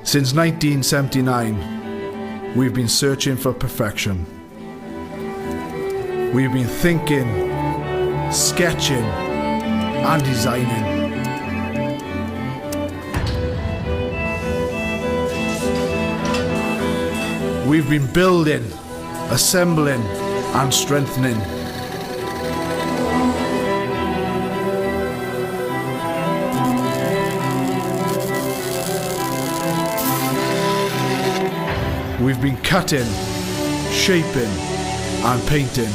Since 1979, we've been searching for perfection. We've been thinking, sketching, and designing. We've been building, assembling, and strengthening. We've been cutting, shaping, and painting.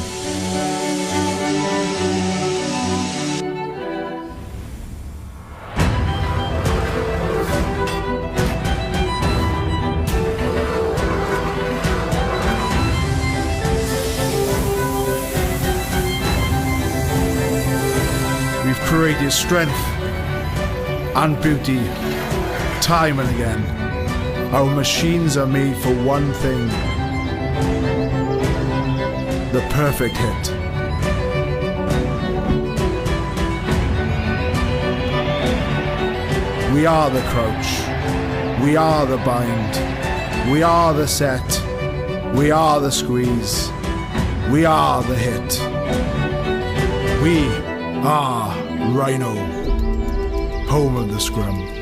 We've created strength and beauty time and again. Our machines are made for one thing: the perfect hit. We are the crouch, we are the bind, we are the set, we are the squeeze, we are the hit. We are Rhino, home of the scrum.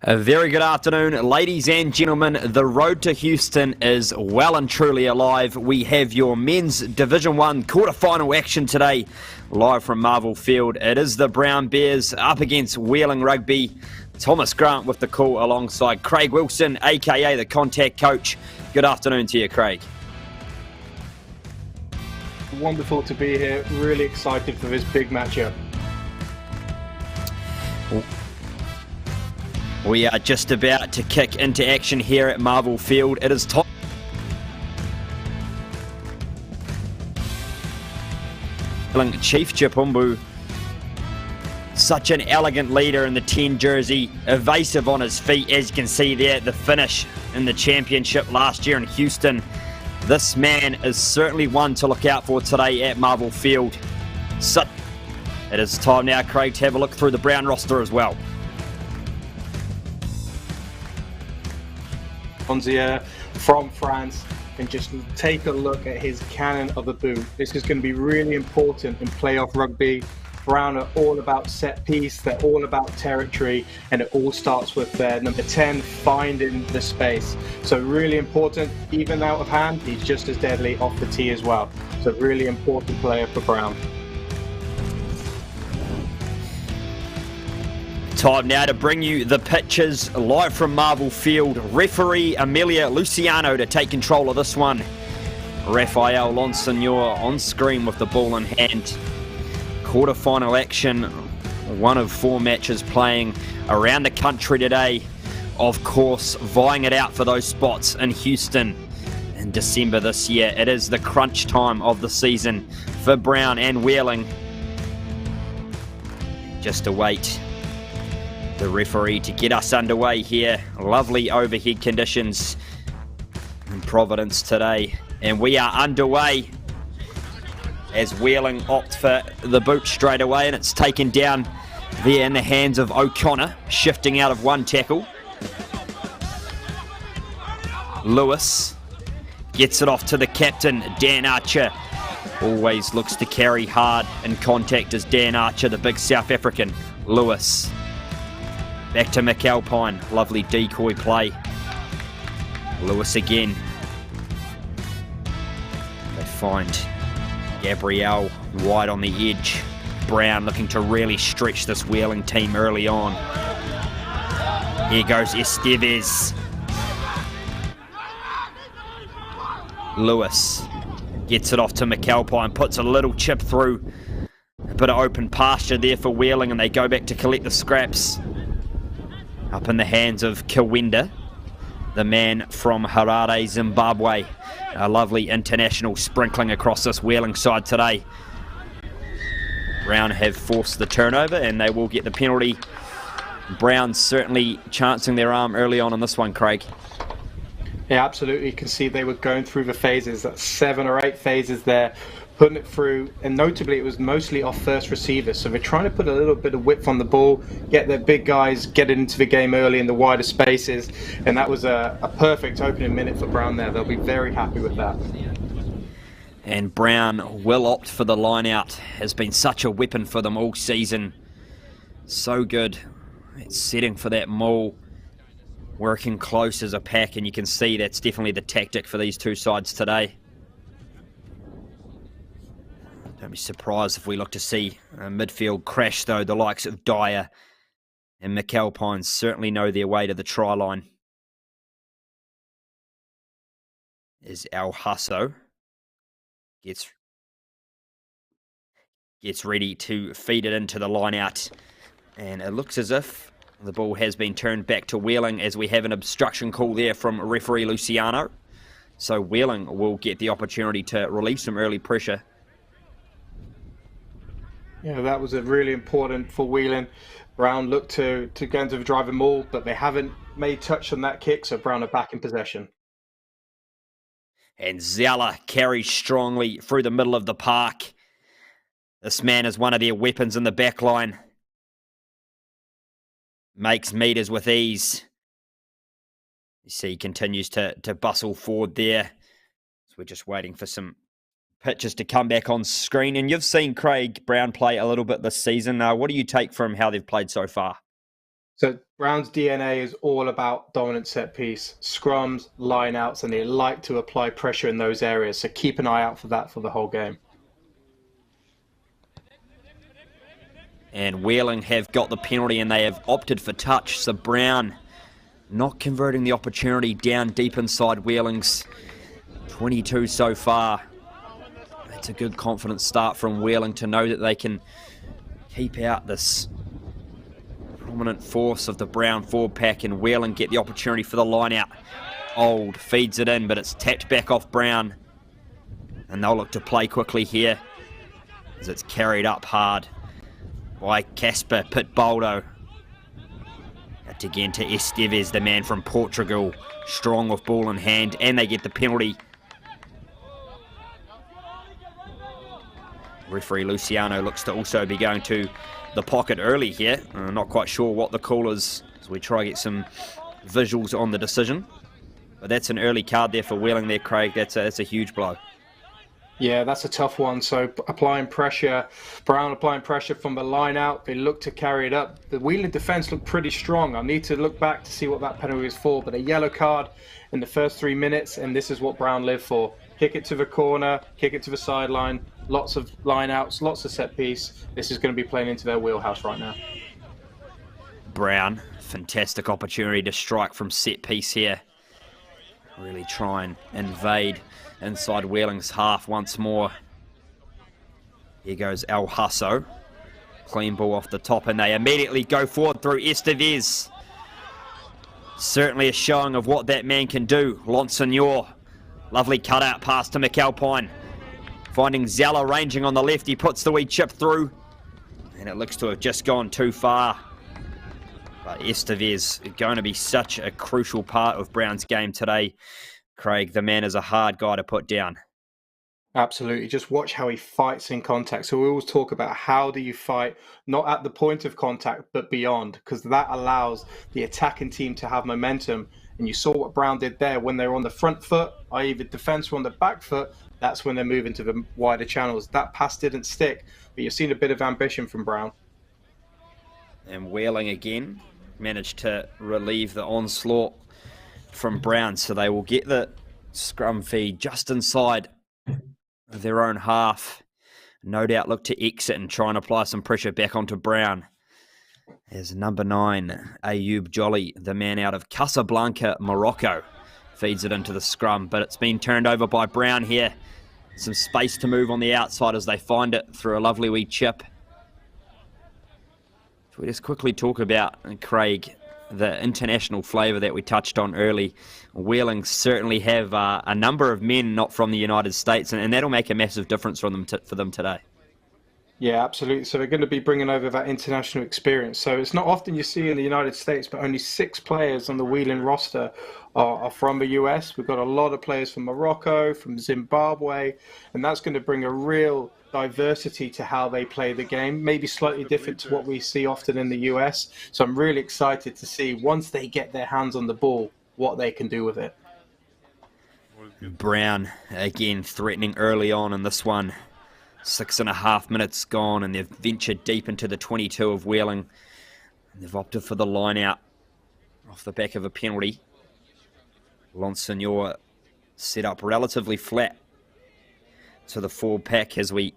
A very good afternoon, ladies and gentlemen. The road to Houston is well and truly alive. We have your men's Division 1 quarterfinal action today, live from Marvel Field. It is the Brown Bears up against Wheeling Rugby. Thomas Grant with the call alongside Craig Wilson, aka the contact coach. Good afternoon to you, Craig. Wonderful to be here. Really excited for this big matchup. We are just about to kick into action here at Marvel Field. It is time. Chief Chipumbu, such an elegant leader in the 10 jersey, evasive on his feet, as you can see there at the finish in the championship last year in Houston. This man is certainly one to look out for today at Marvel Field. It is time now, Craig, to have a look through the Brown roster as well. Onze from France, and just take a look at his cannon of a boot. This is going to be really important in playoff rugby. Brown are all about set piece, they're all about territory, and it all starts with their number 10 finding the space. So really important, even out of hand, he's just as deadly off the tee as well. So really important player for Brown. Time now to bring you the pictures live from Marvel Field. Referee Amelia Luciano to take control of this one. Rafael Lonsignor on screen with the ball in hand. Quarterfinal action, one of 4 matches playing around the country today. Of course, vying it out for those spots in Houston in December this year. It is the crunch time of the season for Brown and Wheeling. Just await the referee to get us underway here. Lovely overhead conditions in Providence today, and we are underway as Wheeling opt for the boot straight away, and it's taken down there in the hands of O'Connor, shifting out of one tackle. Lewis gets it off to the captain, Dan Archer. Always looks to carry hard in contact as Dan Archer, the big South African. Lewis back to McAlpine. Lovely decoy play. Lewis again. They find Gabrielle wide on the edge. Brown looking to really stretch this Wheeling team early on. Here goes Estevez. Lewis gets it off to McAlpine, puts a little chip through. A bit of open pasture there for Wheeling, and they go back to collect the scraps. Up in the hands of Kawenda, the man from Harare, Zimbabwe. A lovely international sprinkling across this Wheeling side today. Brown have forced the turnover, and they will get the penalty. Brown certainly chancing their arm early on in this one, Craig. Yeah, absolutely. You can see they were going through the phases. That's 7 or 8 phases there, putting it through, and notably it was mostly off first receivers, so they're trying to put a little bit of width on the ball, get their big guys get into the game early in the wider spaces, and that was a perfect opening minute for Brown there. They'll be very happy with that. And Brown will opt for the line out. Has been such a weapon for them all season. So good at setting for that maul, working close as a pack, and you can see that's definitely the tactic for these two sides today. Don't be surprised if we look to see a midfield crash, though. The likes of Dyer and McAlpine certainly know their way to the try line. Is El Hasso gets ready to feed it into the line out, and it looks as if the ball has been turned back to Wheeling, as we have an obstruction call there from referee Luciano. So Wheeling will get the opportunity to relieve some early pressure. Yeah, that was a really important for Wheeling. Brown looked to go into the driving maul, but they haven't made touch on that kick, so Brown are back in possession. And Zella carries strongly through the middle of the park. This man is one of their weapons in the back line. Makes meters with ease. You see he continues to bustle forward there. So we're just waiting for some pitches to come back on screen. And you've seen Craig Brown play a little bit this season. What do you take from how they've played so far? So Brown's DNA is all about dominant set piece, scrums, line-outs, and they like to apply pressure in those areas. So keep an eye out for that for the whole game. And Wheeling have got the penalty and they have opted for touch. So Brown not converting the opportunity down deep inside Wheeling's 22 so far. It's a good confident start from Wheeling to know that they can keep out this prominent force of the Brown forward pack, and Wheeling get the opportunity for the line out. Old feeds it in, but it's tapped back off Brown. And they'll look to play quickly here as it's carried up hard by Casper Pitboldo. Out again to Esteves, the man from Portugal. Strong with ball in hand, and they get the penalty. Referee Luciano looks to also be going to the pocket early here. I'm not quite sure what the call is, as we try to get some visuals on the decision. But that's an early card there for Wheeling there, Craig. That's a huge blow. Yeah, that's a tough one. So applying pressure, Brown applying pressure from the line out. They look to carry it up. The Wheeling defence looked pretty strong. I need to look back to see what that penalty was for. But a yellow card in the first 3 minutes, and this is what Brown lived for. Kick it to the corner, kick it to the sideline, lots of line outs, lots of set piece. This is going to be playing into their wheelhouse right now. Brown, fantastic opportunity to strike from set piece here. Really try and invade inside Wheeling's half once more. Here goes El Hasso. Clean ball off the top, and they immediately go forward through Esteves. Certainly a showing of what that man can do. Lonsignor. Lovely cutout pass to McAlpine. Finding Zella ranging on the left. He puts the wee chip through. And it looks to have just gone too far. But Esteves going to be such a crucial part of Brown's game today. Craig, the man is a hard guy to put down. Absolutely. Just watch how he fights in contact. So we always talk about how do you fight, not at the point of contact, but beyond, because that allows the attacking team to have momentum. And you saw what Brown did there when they were on the front foot, i.e. the defence were on the back foot. That's when they're moving to the wider channels. That pass didn't stick, but you've seen a bit of ambition from Brown. And Wheeling again managed to relieve the onslaught from Brown, so they will get the scrum feed just inside of their own half. No doubt look to exit and try and apply some pressure back onto Brown. As number 9, Ayoub Jolly, the man out of Casablanca, Morocco, feeds it into the scrum, but it's been turned over by Brown here. Some space to move on the outside as they find it through a lovely wee chip. So we just quickly talk about, Craig, the international flavour that we touched on early. Wheeling certainly have a number of men not from the United States, and that'll make a massive difference for them today. Yeah, absolutely. So they're going to be bringing over that international experience. So it's not often you see in the United States, but only 6 players on the Wheeling roster are from the US. We've got a lot of players from Morocco, from Zimbabwe, and that's going to bring a real diversity to how they play the game, maybe slightly different to what we see often in the US. So I'm really excited to see, once they get their hands on the ball, what they can do with it. Brown, again, threatening early on in this one. 6.5 minutes gone, and they've ventured deep into the 22 of Wheeling. And they've opted for the line out off the back of a penalty. Lonsignor set up relatively flat to the forward pack as we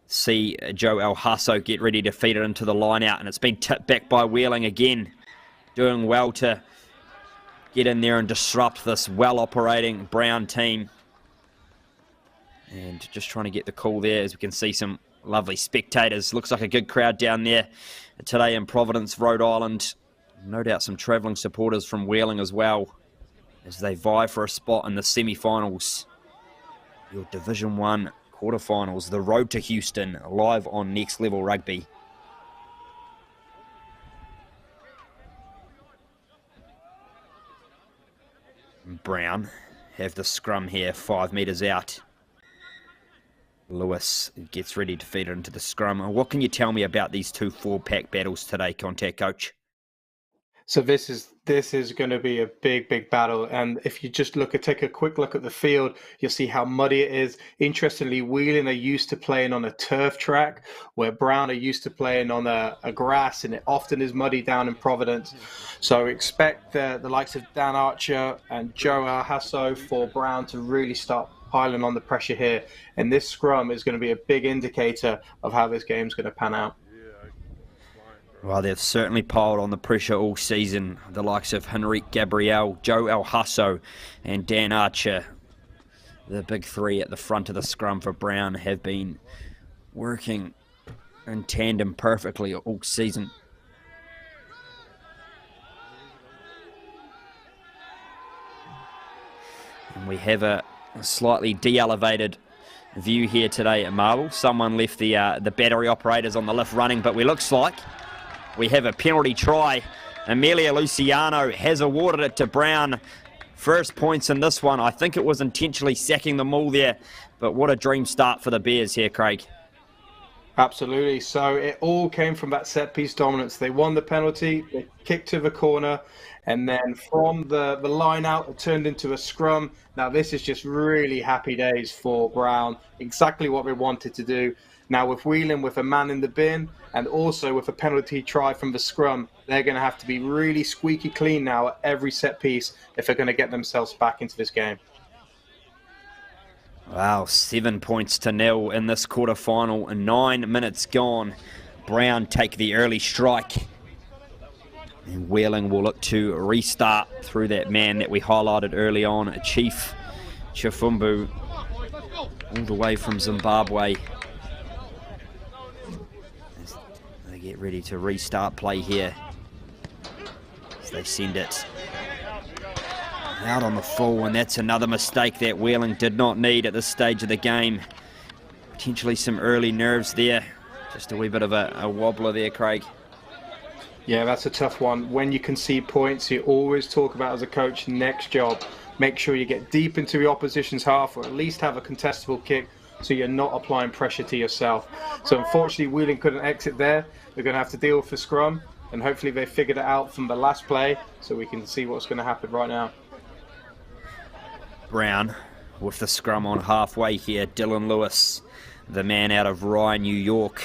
see Joe El Hasso get ready to feed it into the line out, and it's been tipped back by Wheeling again. Doing well to get in there and disrupt this well-operating Brown team. And just trying to get the call there, as we can see some lovely spectators. Looks like a good crowd down there today in Providence, Rhode Island. No doubt some travelling supporters from Wheeling as well, as they vie for a spot in the semi-finals. Your Division 1 quarterfinals, the road to Houston, live on Next Level Rugby. Brown have the scrum here, 5 metres out. Lewis gets ready to feed it into the scrum. What can you tell me about these two four-pack battles today, Contact Coach? So this is going to be a big battle, and if you just take a quick look at the field, you'll see how muddy it is. Interestingly, Wheeling are used to playing on a turf track, where Brown are used to playing on a grass, and it often is muddy down in Providence. So expect the likes of Dan Archer and Joe El Hasso for Brown to really start piling on the pressure here, and this scrum is going to be a big indicator of how this game's going to pan out. Well, they've certainly piled on the pressure all season. The likes of Henrique Gabriel, Joe El Hasso, and Dan Archer, the big three at the front of the scrum for Brown, have been working in tandem perfectly all season. And we have a slightly de-elevated view here today at Marble. Someone left the battery operators on the lift running, but it looks like we have a penalty try. Amelia Luciano has awarded it to Brown. First points in this one. I think it was intentionally sacking the maul there, but what a dream start for the Bears here, Craig. Absolutely. So it all came from that set piece dominance. They won the penalty, they kicked to the corner, and then from the line out, it turned into a scrum. Now, this is just really happy days for Brown. Exactly what we wanted to do. Now, with Whelan with a man in the bin and also with a penalty try from the scrum, they're going to have to be really squeaky clean now at every set piece if they're going to get themselves back into this game. Wow, 7 points to nil in this quarterfinal and 9 minutes gone. Brown take the early strike. And Wheeling will look to restart through that man that we highlighted early on, Chief Chifumbu, all the way from Zimbabwe. As they get ready to restart play here. As they send it out on the full, and that's another mistake that Wheeling did not need at this stage of the game. Potentially some early nerves there. Just a wee bit of a wobbler there, Craig. Yeah, that's a tough one. When you concede points, you always talk about as a coach, next job. Make sure you get deep into the opposition's half or at least have a contestable kick so you're not applying pressure to yourself. So unfortunately, Wheeling couldn't exit there. They're going to have to deal with the scrum, and hopefully they figured it out from the last play so we can see what's going to happen right now. Brown with the scrum on halfway here. Dylan Lewis, the man out of Rye, New York,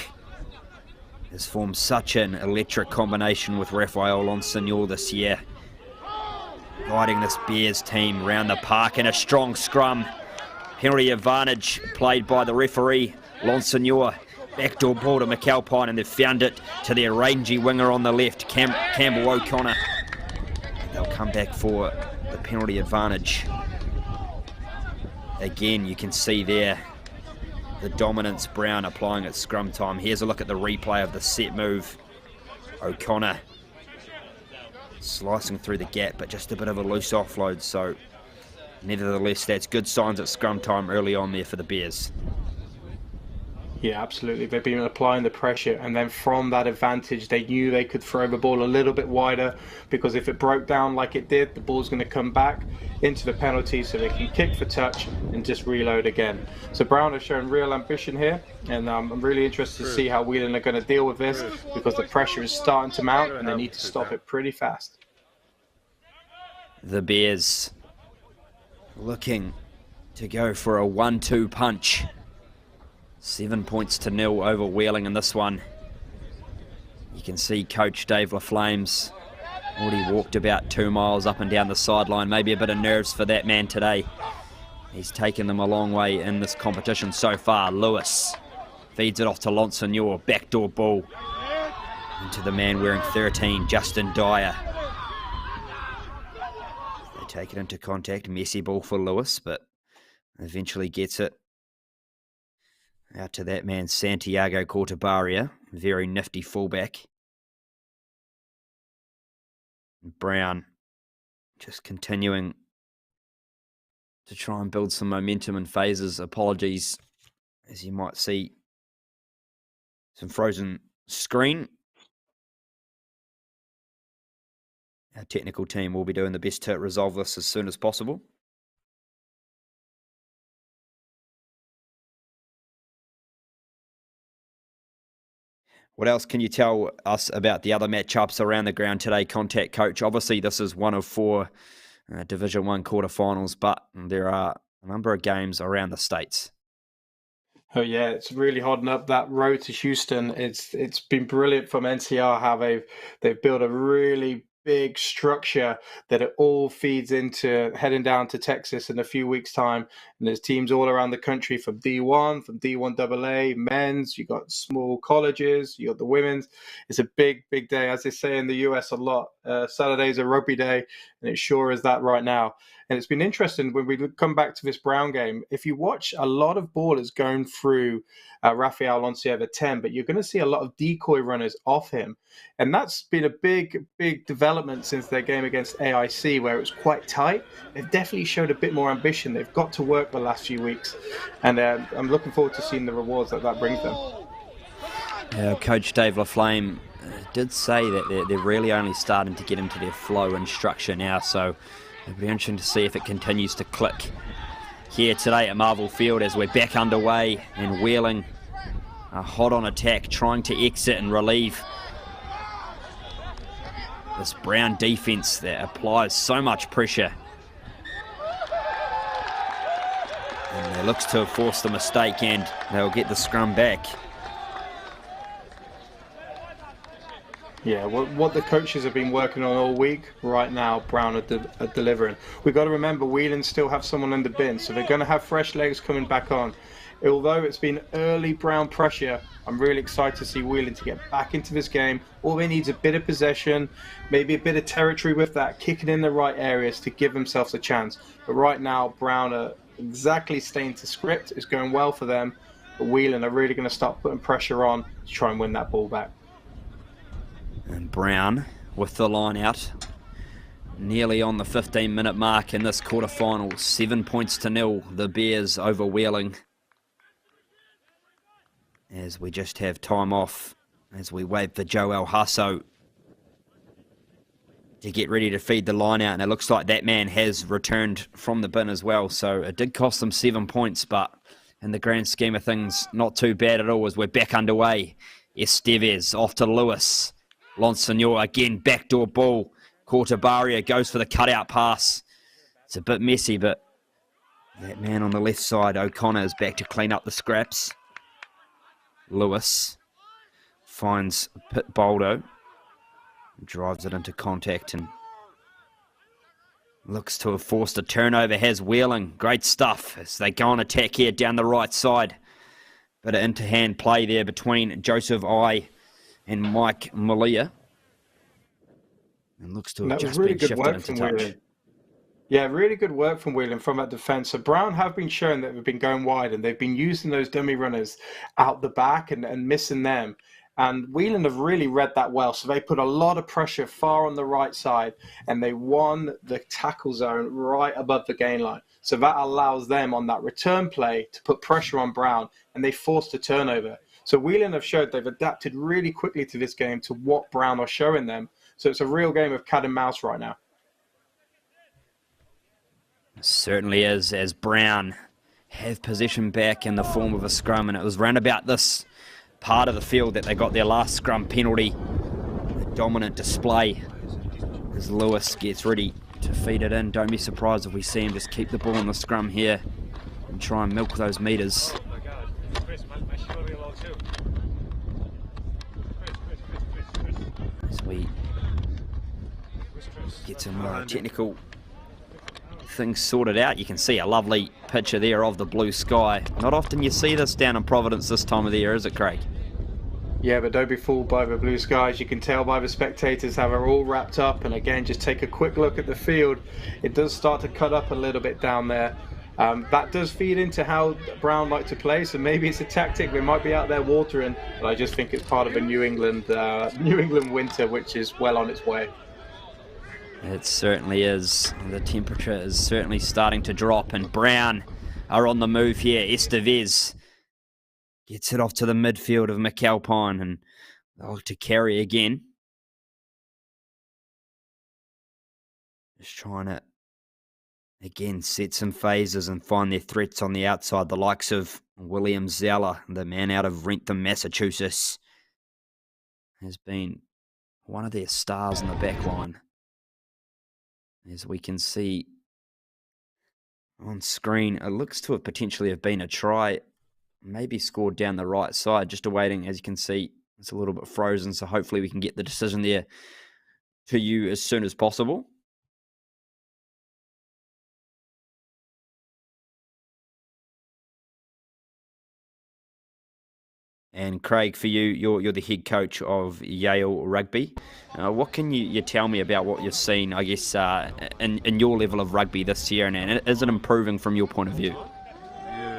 has formed such an electric combination with Rafael Lonsignor this year, guiding this Bears team round the park in a strong scrum. Penalty advantage played by the referee. Lonsignor, backdoor ball to McAlpine, and they've found it to their rangy winger on the left, Campbell O'Connor. And they'll come back for the penalty advantage. Again, you can see there the dominance Brown applying at scrum time. Here's a look at the replay of the set move. O'Connor slicing through the gap, but just a bit of a loose offload. So nevertheless, that's good signs at scrum time early on there for the Bears. Yeah, absolutely. They've been applying the pressure, and then from that advantage, they knew they could throw the ball a little bit wider, because if it broke down like it did, the ball's going to come back into the penalty so they can kick for touch and just reload again. So Brown has shown real ambition here, and I'm really interested to see how Whelan are going to deal with this, because the pressure is starting to mount and they need to stop it pretty fast. The Bears looking to go for a 1-2 punch. 7 points to nil over Wheeling in this one. You can see Coach Dave LaFlame's already walked about 2 miles up and down the sideline. Maybe a bit of nerves for that man today. He's taken them a long way in this competition so far. Lewis feeds it off to Lonsignor. Backdoor ball into the man wearing 13, Justin Dyer. They take it into contact. Messy ball for Lewis, but eventually gets it out to that man, Santiago Cortabaria. Very nifty fullback. Brown just continuing to try and build some momentum and phases. Apologies, as you might see, some frozen screen. Our technical team will be doing the best to resolve this as soon as possible. What else can you tell us about the other matchups around the ground today, Contact Coach? Obviously, this is one of 4 Division 1 quarterfinals, but there are a number of games around the states. Oh yeah, it's really holding up that road to Houston. It's been brilliant from NCR how they've built a really big structure that it all feeds into heading down to Texas in a few weeks' time. And there's teams all around the country from D1, from D1 AA, men's, you got small colleges, you got the women's. It's a big, big day. As they say in the US a lot, Saturday's a rugby day, and it sure is that right now. And it's been interesting when we come back to this Brown game. If you watch a lot of ballers going through Rafael Lonciev 10, but you're going to see a lot of decoy runners off him. And that's been a big, big development since their game against AIC, where it was quite tight. They've definitely showed a bit more ambition. They've got to work the last few weeks. And I'm looking forward to seeing the rewards that brings them. Coach Dave Laflame did say that they're really only starting to get into their flow and structure now. So it'll be interesting to see if it continues to click here today at Marvel Field as we're back underway, and Wheeling are hot on attack, trying to exit and relieve this Brown defence that applies so much pressure. And it looks to have forced a mistake, and they'll get the scrum back. Yeah, what the coaches have been working on all week, right now, Brown are delivering. We've got to remember, Wheeling still have someone in the bin, so they're going to have fresh legs coming back on. Although it's been early Brown pressure, I'm really excited to see Wheeling to get back into this game. All they need is a bit of possession, maybe a bit of territory with that, kicking in the right areas to give themselves a chance. But right now, Brown are exactly staying to script. It's going well for them, but Wheeling are really going to start putting pressure on to try and win that ball back. And Brown with the line out, nearly on the 15-minute mark in this quarterfinal. 7-0, the Bears over Wheeling. As we just have time off, as we wait for Joel Hasso to get ready to feed the line out. And it looks like that man has returned from the bin as well. So it did cost them 7 points, but in the grand scheme of things, not too bad at all as we're back underway. Estevez off to Lewis. Lonsignor again, backdoor ball. Cortabaria goes for the cutout pass. It's a bit messy, but that man on the left side, O'Connor, is back to clean up the scraps. Lewis finds Pit Boldo, drives it into contact and looks to have forced a turnover. Has Wheeling. Great stuff as they go on attack here down the right side. Bit of interhand play there between Joseph I and Mike Malia. And looks to have just been shifted into touch. Yeah, really good work from Wheeling from that defence. So Brown have been showing that they've been going wide, and they've been using those dummy runners out the back and missing them. And Wheeling have really read that well. So they put a lot of pressure far on the right side, and they won the tackle zone right above the gain line. So that allows them on that return play to put pressure on Brown, and they forced a turnover. So Wheeling have showed they've adapted really quickly to this game to what Brown are showing them. So it's a real game of cat and mouse right now. Certainly is, as Brown have possession back in the form of a scrum, and it was round about this part of the field that they got their last scrum penalty. A dominant display as Lewis gets ready to feed it in. Don't be surprised if we see him just keep the ball in the scrum here and try and milk those metres. As we get some technical things sorted out. You can see a lovely picture there of the blue sky. Not often you see this down in Providence this time of the year, is it, Craig? Yeah, but don't be fooled by the blue skies. You can tell by the spectators how they're all wrapped up. And again, just take a quick look at the field. It does start to cut up a little bit down there. That does feed into how Brown like to play. So maybe it's a tactic. They might be out there watering, but I just think it's part of a New England winter, which is well on its way. It certainly is. The temperature is certainly starting to drop, and Brown are on the move here. Estevez gets it off to the midfield of McAlpine, and they'll to carry again. Just trying to, again, set some phases and find their threats on the outside. The likes of William Zeller, the man out of Wrentham, Massachusetts, has been one of their stars in the back line. As we can see on screen, it looks to have potentially have been a try, maybe scored down the right side, just awaiting. As you can see, it's a little bit frozen, so hopefully we can get the decision there to you as soon as possible. And Craig, for you, you're the head coach of Yale Rugby. What can you tell me about what you've seen, I guess, in your level of rugby this year, and is it improving from your point of view?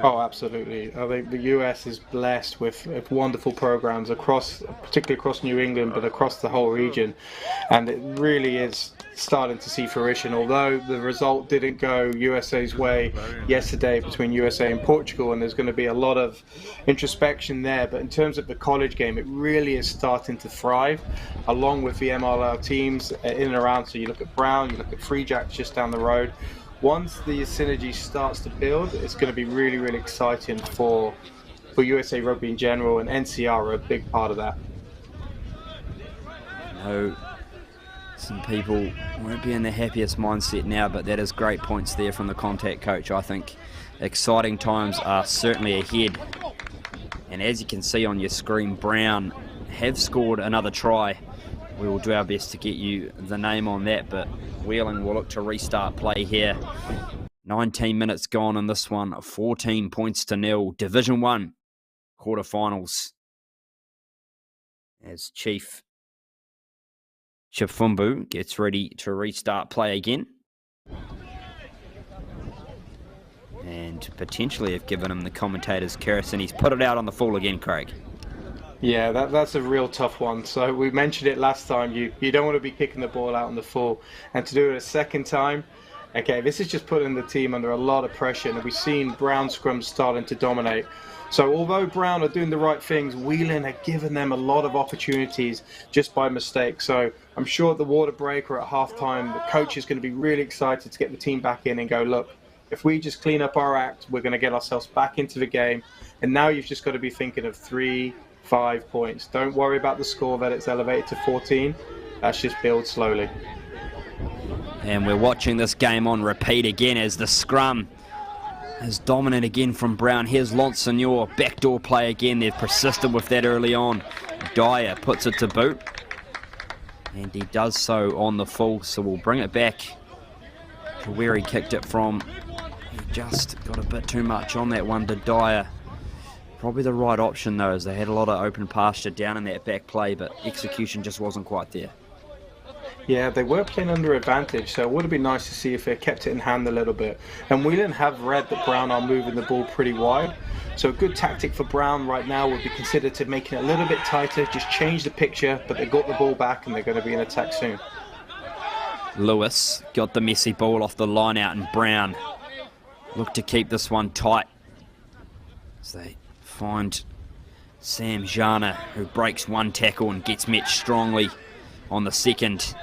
Oh, absolutely. I think the US is blessed with wonderful programs particularly across New England, but across the whole region. And it really is starting to see fruition. Although the result didn't go USA's way yesterday between USA and Portugal, and there's going to be a lot of introspection there. But in terms of the college game, it really is starting to thrive, along with the MLR teams in and around. So you look at Brown, you look at Free Jacks just down the road. Once the synergy starts to build, it's going to be really, really exciting for USA Rugby in general, and NCR are a big part of that. I know some people won't be in the happiest mindset now, but that is great points there from the contact coach. I think exciting times are certainly ahead. And as you can see on your screen, Brown have scored another try. We will do our best to get you the name on that, but Wheeling will look to restart play here. 19 minutes gone in this one, 14 points to 0. Division 1 quarterfinals. As Chief Chifumbu gets ready to restart play again. And potentially have given him the commentator's curse, and he's put it out on the full again, Craig. Yeah, that's a real tough one. So we mentioned it last time. You don't want to be kicking the ball out on the full, and to do it a second time, okay, this is just putting the team under a lot of pressure. And we've seen Brown scrums starting to dominate. So although Brown are doing the right things, Wheeling are giving them a lot of opportunities just by mistake. So I'm sure at the water break or at halftime, the coach is going to be really excited to get the team back in and go, look, if we just clean up our act, we're going to get ourselves back into the game. And now you've just got to be thinking of 3-5 points. Don't worry about the score that it's elevated to 14. Let's just build slowly. And we're watching this game on repeat again as the scrum is dominant again from Brown. Here's Lonsignor, backdoor play again. They've persisted with that early on. Dyer puts it to boot, and he does so on the full, so we'll bring it back to where he kicked it from. He just got a bit too much on that one to Dyer. Probably the right option though, as they had a lot of open pasture down in that back play, but execution just wasn't quite there. Yeah, they were playing under advantage, so it would have been nice to see if they kept it in hand a little bit. And Whelan have read that Brown are moving the ball pretty wide, so a good tactic for Brown right now would be considered to make it a little bit tighter, just change the picture, but they got the ball back and they're going to be in attack soon. Lewis got the messy ball off the line out, and Brown look to keep this one tight as they find Sam Jana, who breaks one tackle and gets met strongly on the second.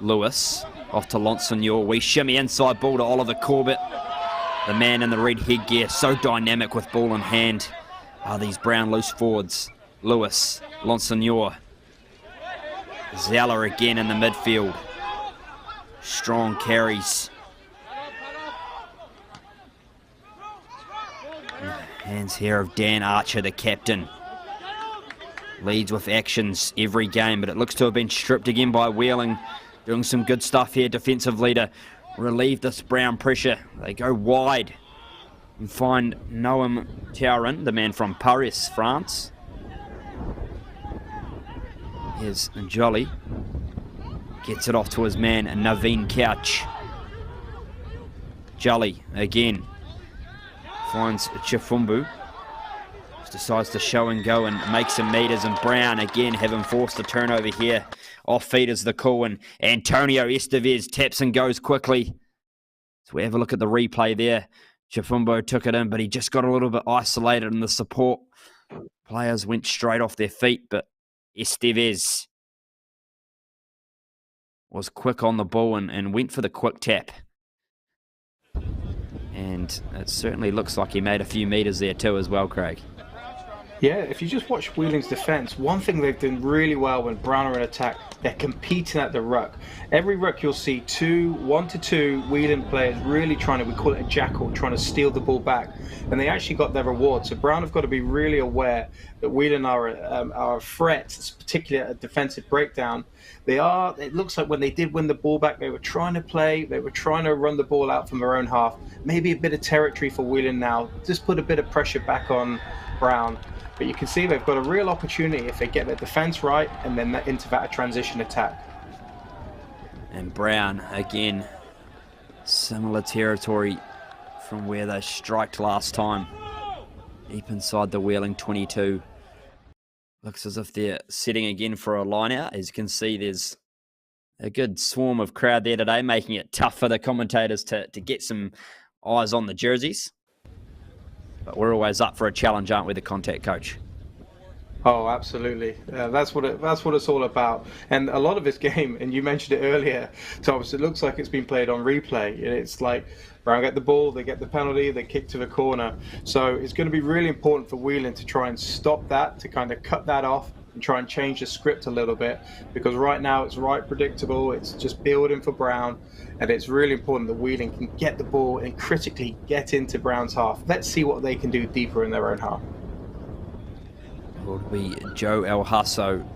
Lewis off to Lonsignor. We shimmy inside ball to Oliver Corbett, the man in the red headgear, so dynamic with ball in hand are these Brown loose forwards. Lewis, Lonsignor, Zeller again in the midfield. Strong carries. Hands here of Dan Archer, the captain. Leads with actions every game, but it looks to have been stripped again by Wheeling. Doing some good stuff here, defensive leader. Relieve this Brown pressure. They go wide and find Noam Taurin, the man from Paris, France. Here's Jolly. Gets it off to his man, Naveen Couch. Jolly again. Finds Chifumbu. Decides to show and go and make some meters, and Brown again having forced a turnover here. Off feet is the call, and Antonio Estevez taps and goes quickly. So we have a look at the replay there. Chifumbu took it in, but he just got a little bit isolated, and the support players went straight off their feet, but Estevez was quick on the ball and went for the quick tap. And it certainly looks like he made a few meters there too as well, Craig. Yeah, if you just watch Wheeling's defence, one thing they've done really well when Brown are in attack, they're competing at the ruck. Every ruck you'll see 1 to 2 Wheeling players really trying to, we call it a jackal, trying to steal the ball back. And they actually got their reward. So Brown have got to be really aware that Wheeling are a threat, particularly at a defensive breakdown. They are, it looks like when they did win the ball back, they were trying to play, they were trying to run the ball out from their own half. Maybe a bit of territory for Wheeling now, just put a bit of pressure back on Brown. But you can see they've got a real opportunity if they get their defence right and then into that transition attack. And Brown, again, similar territory from where they striked last time. Deep inside the Wheeling 22. Looks as if they're setting again for a line out. As you can see, there's a good swarm of crowd there today, making it tough for the commentators to get some eyes on the jerseys. But we're always up for a challenge, aren't we, the contact coach? Oh, absolutely. That's what it's all about. And a lot of this game, and you mentioned it earlier, Thomas, it looks like it's been played on replay. It's like Brown get the ball, they get the penalty, they kick to the corner. So it's going to be really important for Wheeling to try and stop that, to kind of cut that off and try and change the script a little bit. Because right now it's right predictable. It's just building for Brown. And it's really important that Wheeling can get the ball and critically get into Brown's half. Let's see what they can do deeper in their own half. Will be Joe El Hasso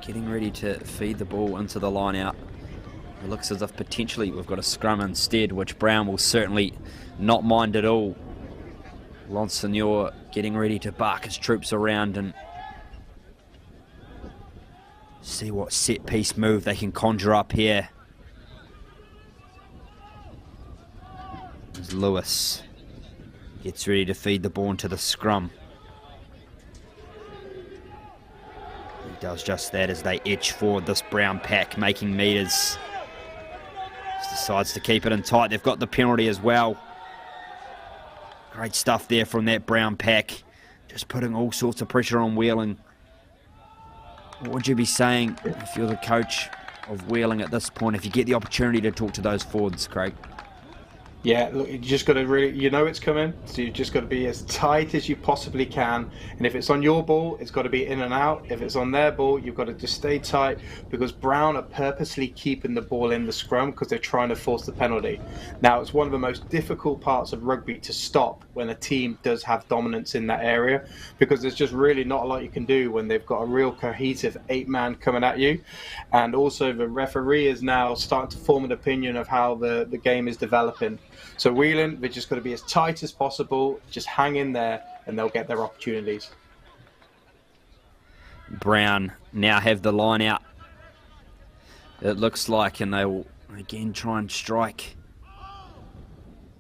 getting ready to feed the ball into the line out. It looks as if potentially we've got a scrum instead, which Brown will certainly not mind at all. Lonsignor getting ready to bark his troops around and see what set piece move they can conjure up here. As Lewis gets ready to feed the ball into the scrum. He does just that as they edge forward this Brown pack, making metres. Just decides to keep it in tight. They've got the penalty as well. Great stuff there from that Brown pack. Just putting all sorts of pressure on Wheeling. What would you be saying if you're the coach of Wheeling at this point, if you get the opportunity to talk to those forwards, Craig? Yeah, look, you just got to really, you know it's coming, so you just got to be as tight as you possibly can. And if it's on your ball, it's got to be in and out. If it's on their ball, you've got to just stay tight, because Brown are purposely keeping the ball in the scrum because they're trying to force the penalty. Now, it's one of the most difficult parts of rugby to stop when a team does have dominance in that area, because there's just really not a lot you can do when they've got a real cohesive 8-man coming at you. And also the referee is now starting to form an opinion of how the game is developing. So Wheeling, they're just going to be as tight as possible, just hang in there, and they'll get their opportunities. Brown now have the line out, it looks like, and they will again try and strike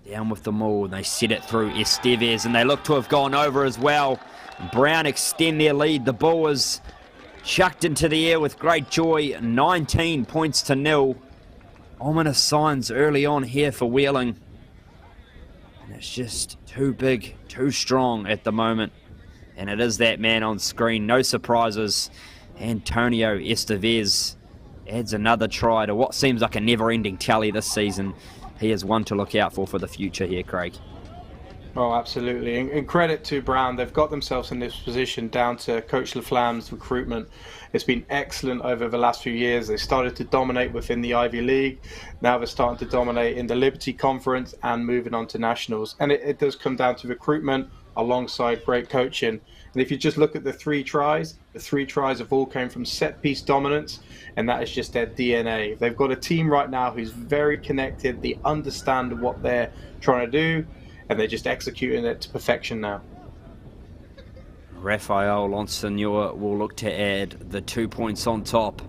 down with the maul. They set it through Estevez, and they look to have gone over as well. Brown extend their lead. The ball was chucked into the air with great joy. 19 points to 0. Ominous signs early on here for Wheeling. And it's just too big, too strong at the moment. And it is that man on screen. No surprises. Antonio Estevez adds another try to what seems like a never-ending tally this season. He is one to look out for the future here, Craig. Oh, absolutely. And credit to Brown. They've got themselves in this position down to Coach LaFlamme's recruitment. It's been excellent over the last few years. They started to dominate within the Ivy League. Now they're starting to dominate in the Liberty Conference and moving on to Nationals. And it does come down to recruitment alongside great coaching. And if you just look at the three tries have all came from set-piece dominance, and that is just their DNA. They've got a team right now who's very connected. They understand what they're trying to do, and they're just executing it to perfection now. Rafael Lonsignor will look to add the 2 points on top.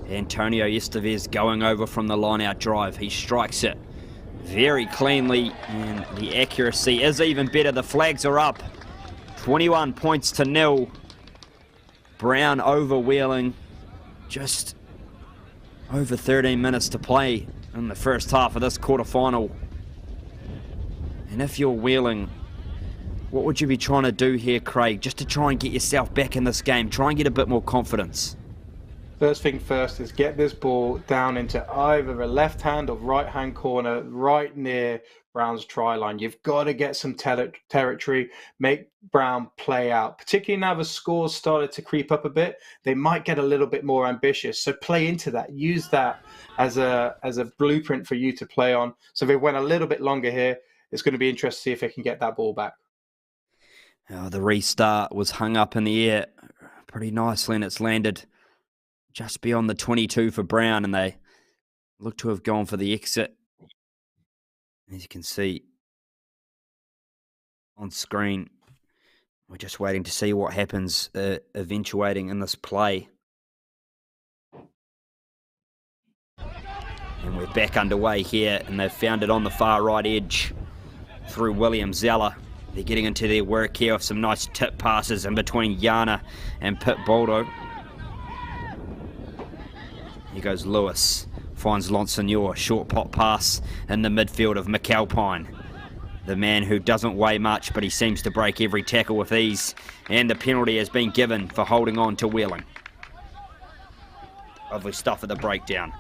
Antonio Estevez going over from the line-out drive. He strikes it very cleanly, and the accuracy is even better. The flags are up. 21 points to 0. Brown over Wheeling. Just over 13 minutes to play in the first half of this quarterfinal. And if you're Wheeling, what would you be trying to do here, Craig, just to try and get yourself back in this game, try and get a bit more confidence? First thing first is get this ball down into either the left hand or right hand corner, right near Brown's try line. You've got to get some territory, make Brown play out. Particularly now the scores started to creep up a bit, they might get a little bit more ambitious. So play into that. Use that as a blueprint for you to play on. So if it went a little bit longer here, it's going to be interesting to see if they can get that ball back. The restart was hung up in the air pretty nicely, and it's landed just beyond the 22 for Brown, and they look to have gone for the exit. As you can see on screen, we're just waiting to see what happens eventuating in this play. And we're back underway here, and they've found it on the far right edge through William Zeller. They're getting into their work here with some nice tip passes in between Yana and Pit Baldo. Here goes Lewis, finds Lonsignor, short pop pass in the midfield of McAlpine. The man who doesn't weigh much, but he seems to break every tackle with ease. And the penalty has been given for holding on to Wheeling. Lovely stuff at the breakdown.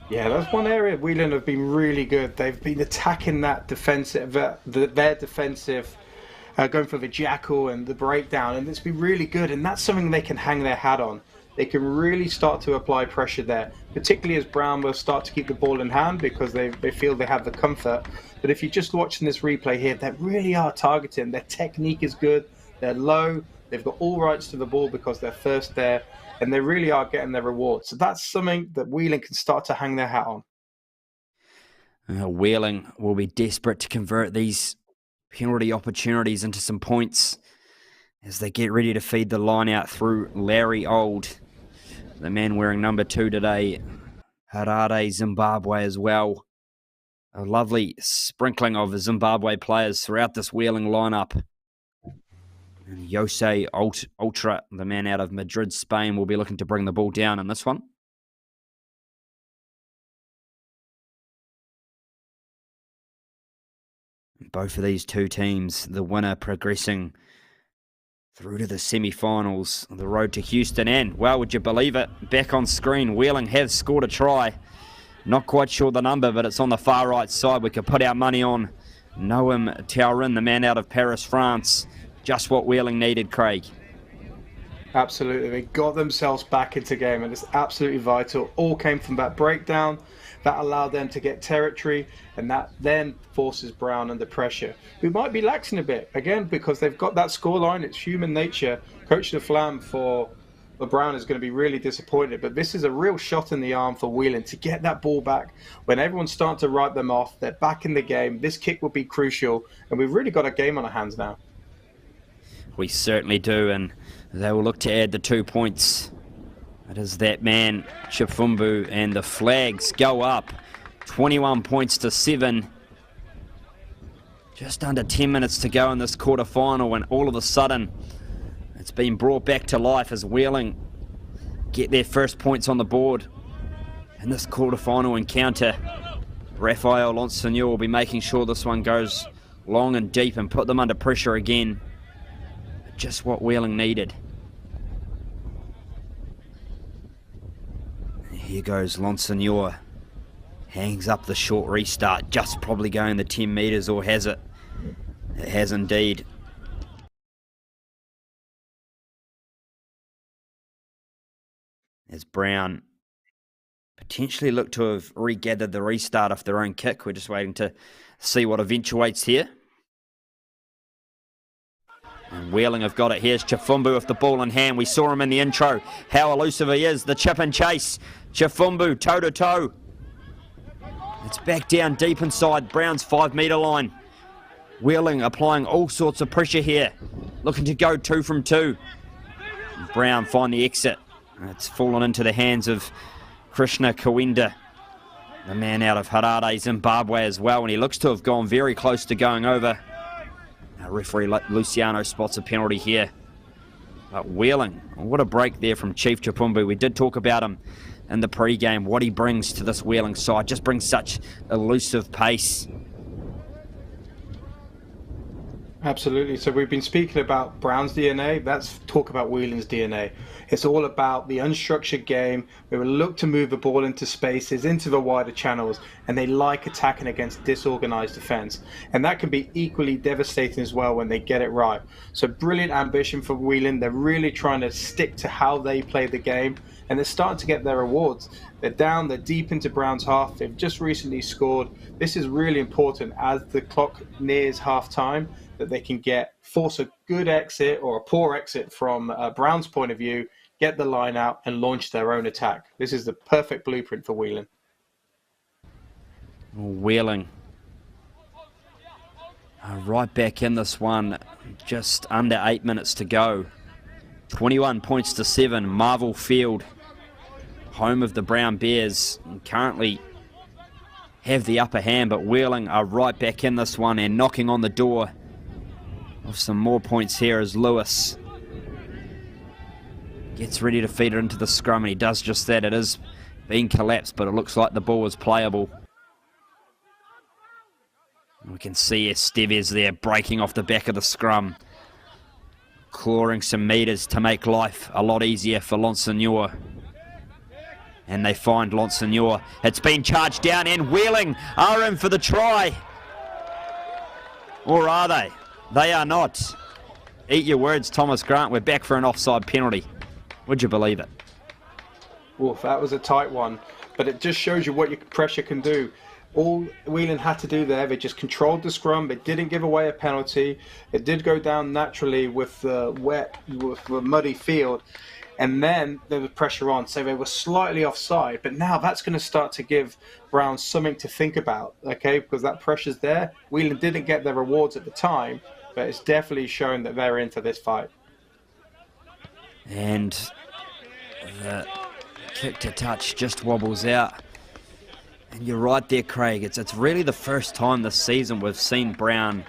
Yeah, that's one area Wheeling have been really good. They've been attacking that defensive, their defensive, going for the jackal and the breakdown, and it's been really good. And that's something they can hang their hat on. They can really start to apply pressure there, particularly as Brown will start to keep the ball in hand because they feel they have the comfort. But if you're just watching this replay here, they really are targeting. Their technique is good. They're low. They've got all rights to the ball because they're first there, and they really are getting their reward. So that's something that Wheeling can start to hang their hat on. Wheeling will be desperate to convert these penalty opportunities into some points as they get ready to feed the line out through Larry Old, the man wearing number 2 today, Harare, Zimbabwe as well. A lovely sprinkling of Zimbabwe players throughout this Wheeling lineup. And Jose Ultra, the man out of Madrid, Spain, will be looking to bring the ball down in this one. Both of these two teams, the winner progressing through to the semi-finals, the road to Houston. And, well, would you believe it, back on screen, Wheeling has scored a try. Not quite sure the number, but it's on the far right side. We could put our money on Noam Taurin, the man out of Paris, France. Just what Wheeling needed, Craig. Absolutely. They got themselves back into game, and it's absolutely vital. All came from that breakdown. That allowed them to get territory, and that then forces Brown under pressure. We might be laxing a bit, again, because they've got that scoreline. It's human nature. Coach LaFlamme for Brown is going to be really disappointed, but this is a real shot in the arm for Wheeling to get that ball back. When everyone's starting to write them off, they're back in the game. This kick will be crucial, and we've really got a game on our hands now. We certainly do, and they will look to add the 2 points. It is that man, Chifumbu, and the flags go up. 21 points to 7. Just under 10 minutes to go in this quarterfinal, and all of a sudden, it's been brought back to life as Wheeling get their first points on the board in this quarterfinal encounter. Rafael Lonsignor will be making sure this one goes long and deep and put them under pressure again. Just what Wheeling needed. Here goes Lonsignor. Hangs up the short restart, just probably going the 10 metres, or has it? It has indeed. As Brown potentially look to have regathered the restart off their own kick. We're just waiting to see what eventuates here. And Wheeling have got it. Here's Chifumbu with the ball in hand. We saw him in the intro. How elusive he is. The chip and chase. Chifumbu toe-to-toe. It's back down deep inside Brown's 5 metre line. Wheeling applying all sorts of pressure here. Looking to go 2 from 2. Brown find the exit. It's fallen into the hands of Krishna Kawenda, the man out of Harare, Zimbabwe as well. And he looks to have gone very close to going over. Referee Luciano spots a penalty here. But Wheeling, what a break there from Chief Chifumbu. We did talk about him in the pre-game, what he brings to this Wheeling side. Just brings such elusive pace. Absolutely. So we've been speaking about Brown's DNA. Let's talk about Whelan's DNA. It's all about the unstructured game. They will look to move the ball into spaces, into the wider channels, and they like attacking against disorganized defense. And that can be equally devastating as well when they get it right. So brilliant ambition for Whelan. They're really trying to stick to how they play the game, and they're starting to get their rewards. They're down, they're deep into Brown's half. They've just recently scored. This is really important as the clock nears half time, that they can force a good exit or a poor exit from Brown's point of view, get the line out and launch their own attack. This is the perfect blueprint for Whelan. Wheeling right back in this one, just under 8 minutes to go. 21 points to 7. Marvel Field, home of the Brown Bears, currently have the upper hand, but Wheeling are right back in this one and knocking on the door of some more points here as Lewis gets ready to feed it into the scrum, and he does just that. It is being collapsed, but it looks like the ball is playable. We can see Estevez there breaking off the back of the scrum, clawing some metres to make life a lot easier for Lonseigneur. And they find Lonseigneur. It's been charged down, and Wheeling are in for the try. Or are they? They are not. Eat your words, Thomas Grant. We're back for an offside penalty. Would you believe it? Oof, that was a tight one. But it just shows you what your pressure can do. All Whelan had to do there, they just controlled the scrum. They didn't give away a penalty. It did go down naturally with the muddy field. And then there was pressure on, so they were slightly offside. But now that's going to start to give Brown something to think about, okay? Because that pressure's there. Whelan didn't get their rewards at the time, but it's definitely shown that they're in for this fight. And the kick to touch just wobbles out. And you're right there, Craig. It's really the first time this season we've seen Brown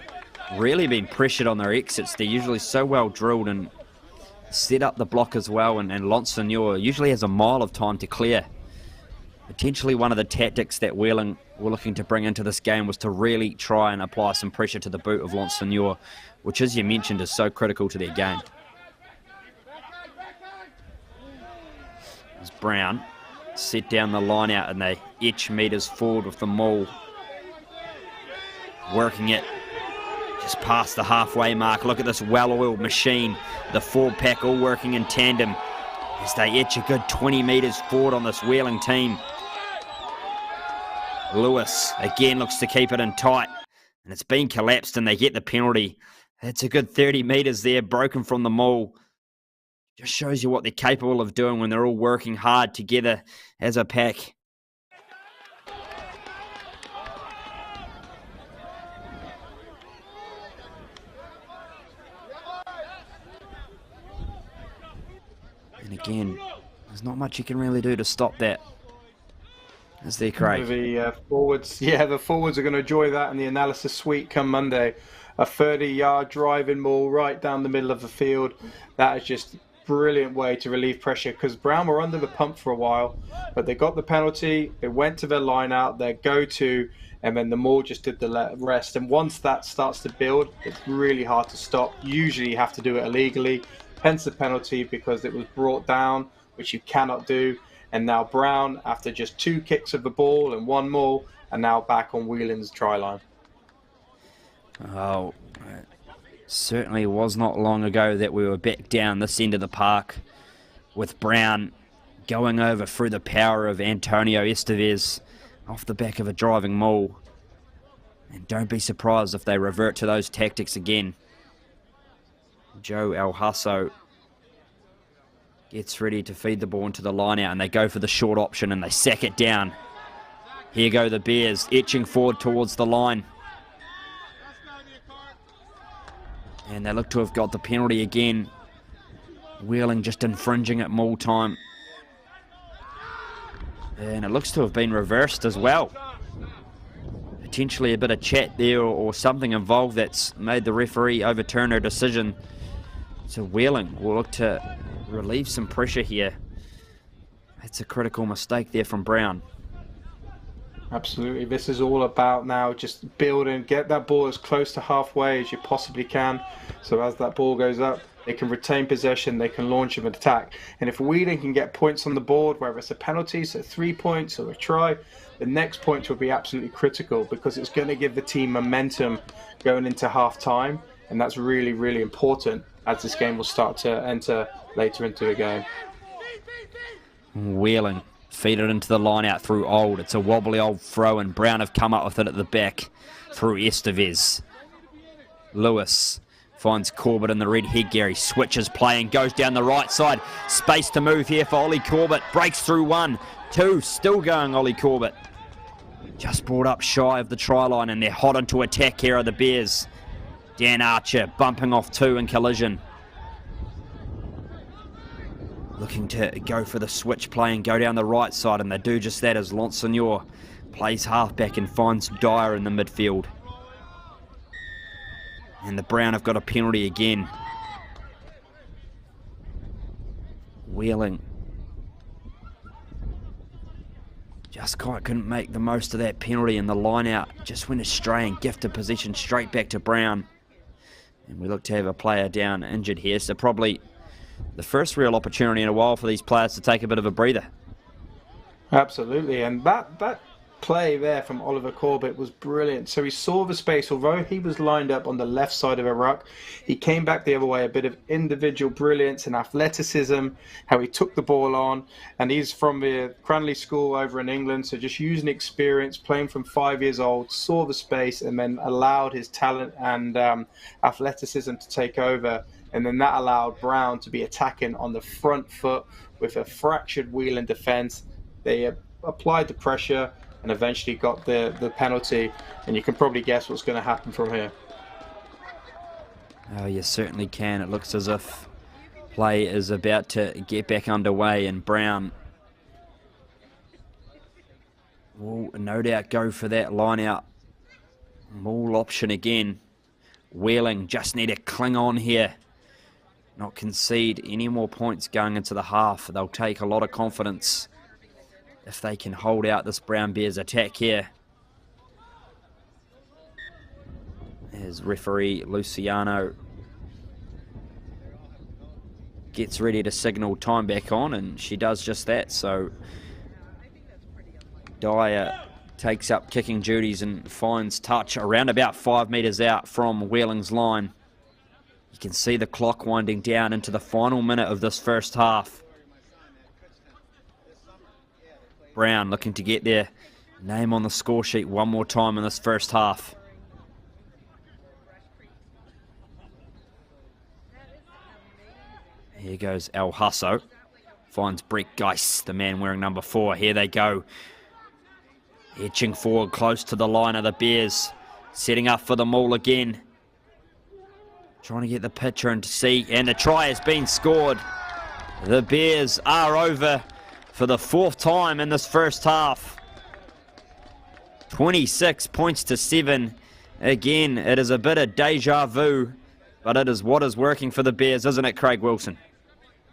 really being pressured on their exits. They're usually so well drilled and set up the block as well, and Lonseigneur usually has a mile of time to clear. Potentially one of the tactics that Whelan were looking to bring into this game was to really try and apply some pressure to the boot of Lonseigneur, which, as you mentioned, is so critical to their game. As Brown set down the line out and they etch metres forward with the maul, working it just past the halfway mark. Look at this well-oiled machine. The forward pack all working in tandem as they etch a good 20 metres forward on this Wheeling team. Lewis again looks to keep it in tight, and it's been collapsed and they get the penalty. It's a good 30 metres there, broken from the maul. Just shows you what they're capable of doing when they're all working hard together as a pack. And again, there's not much you can really do to stop that. Is there, Craig? The forwards are going to enjoy that in the analysis suite come Monday. A 30-yard driving maul right down the middle of the field. That is just brilliant way to relieve pressure, because Brown were under the pump for a while, but they got the penalty, they went to their line out, their go-to, and then the maul just did the rest. And once that starts to build, it's really hard to stop. Usually you have to do it illegally, hence the penalty, because it was brought down, which you cannot do. And now Brown, after just 2 kicks of the ball and 1 maul, are now back on Whelan's try line. Oh, certainly was not long ago that we were back down this end of the park with Brown going over through the power of Antonio Estevez off the back of a driving maul. And don't be surprised if they revert to those tactics again. Joe Alhasso gets ready to feed the ball into the line out, and they go for the short option and they sack it down. Here go the Bears, etching forward towards the line. And they look to have got the penalty again. Wheeling just infringing at maul time. And it looks to have been reversed as well. Potentially a bit of chat there or something involved that's made the referee overturn her decision. So Wheeling will look to relieve some pressure here. That's a critical mistake there from Brown. Absolutely. This is all about now just building, get that ball as close to halfway as you possibly can. So as that ball goes up, they can retain possession, they can launch an attack. And if Wheeling can get points on the board, whether it's a penalty, so 3 points or a try, the next points will be absolutely critical because it's going to give the team momentum going into half time. And that's really, really important as this game will start to enter later into the game. Wheeling feed it into the line out through Old. It's a wobbly old throw, and Brown have come up with it at the back through Estevez. Lewis finds Corbett in the red headgear. He switches play and goes down the right side. Space to move here for Ollie Corbett. Breaks through 1, 2, still going Ollie Corbett. Just brought up shy of the try line, and they're hot into attack here are the Bears. Dan Archer bumping off 2 in collision. Looking to go for the switch play and go down the right side, and they do just that as Lonsignor plays halfback and finds Dyer in the midfield. And the Brown have got a penalty again. Wheeling just quite couldn't make the most of that penalty, and the line out just went astray and gifted possession straight back to Brown. And we look to have a player down injured here, so probably the first real opportunity in a while for these players to take a bit of a breather. Absolutely, and that play there from Oliver Corbett was brilliant. So he saw the space, although he was lined up on the left side of a ruck, he came back the other way, a bit of individual brilliance and athleticism, how he took the ball on, and he's from the Cranley School over in England, so just using experience, playing from 5 years old, saw the space and then allowed his talent and athleticism to take over. And then that allowed Brown to be attacking on the front foot with a fractured Wheeling defence. They applied the pressure and eventually got the penalty. And you can probably guess what's going to happen from here. Oh, you certainly can. It looks as if play is about to get back underway, and Brown will no doubt go for that line out maul option again. Wheeling just need to cling on here, not concede any more points going into the half. They'll take a lot of confidence if they can hold out this Brown Bears attack here. As referee Luciano gets ready to signal time back on, and she does just that. So Dyer takes up kicking duties and finds touch around about 5 metres out from Wheeling's line. You can see the clock winding down into the final minute of this first half. Brown looking to get their name on the score sheet one more time in this first half. Here goes El Hasso. Finds Brett Geis, the man wearing number 4. Here they go. Edging forward close to the line of the Bears. Setting up for the maul again. Trying to get the picture and to see, and the try has been scored. The Bears are over for the 4th time in this first half. 26 points to 7. Again, it is a bit of deja vu, but it is what is working for the Bears, isn't it, Craig Wilson?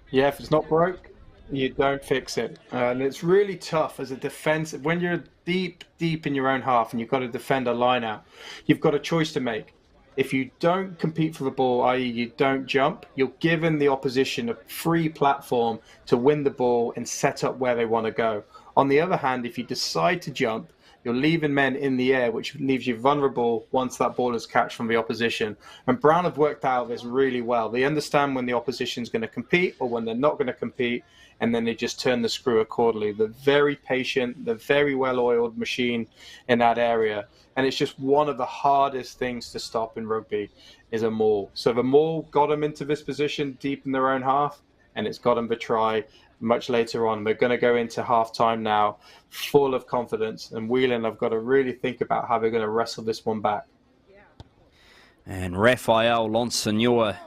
Yeah, if it's not broke, you don't fix it. And it's really tough as a defense. When you're deep in your own half and you've got to defend a line out, you've got a choice to make. If you don't compete for the ball, i.e. you don't jump, you're given the opposition a free platform to win the ball and set up where they want to go. On the other hand, if you decide to jump, you're leaving men in the air, which leaves you vulnerable once that ball is catched from the opposition. And Brown have worked out this really well. They understand when the opposition's going to compete or when they're not going to compete, and then they just turn the screw accordingly. They're very patient, they're very well-oiled machine in that area. And it's just one of the hardest things to stop in rugby is a maul. So the maul got them into this position deep in their own half, and it's got them the try much later on. We're going to go into half-time now full of confidence, and Wheeling have got to really think about how they're going to wrestle this one back. And Raphael Lonsignor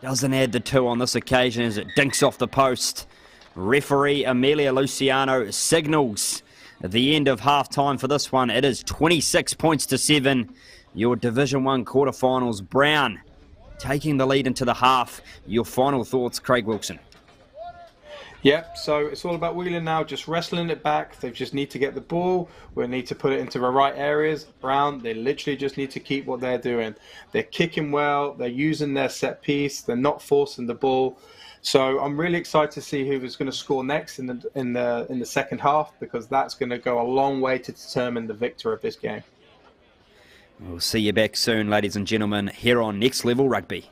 doesn't add the 2 on this occasion as it dinks off the post. Referee Amelia Luciano signals at the end of half-time for this one. It is 26 points to 7. Your Division 1 quarterfinals. Brown taking the lead into the half. Your final thoughts, Craig Wilson? Yep, so it's all about wheeling now, just wrestling it back. They just need to get the ball. We need to put it into the right areas. Brown, they literally just need to keep what they're doing. They're kicking well. They're using their set piece. They're not forcing the ball. So I'm really excited to see who is going to score next in the second half, because that's going to go a long way to determine the victor of this game. We'll see you back soon, ladies and gentlemen, here on Next Level Rugby.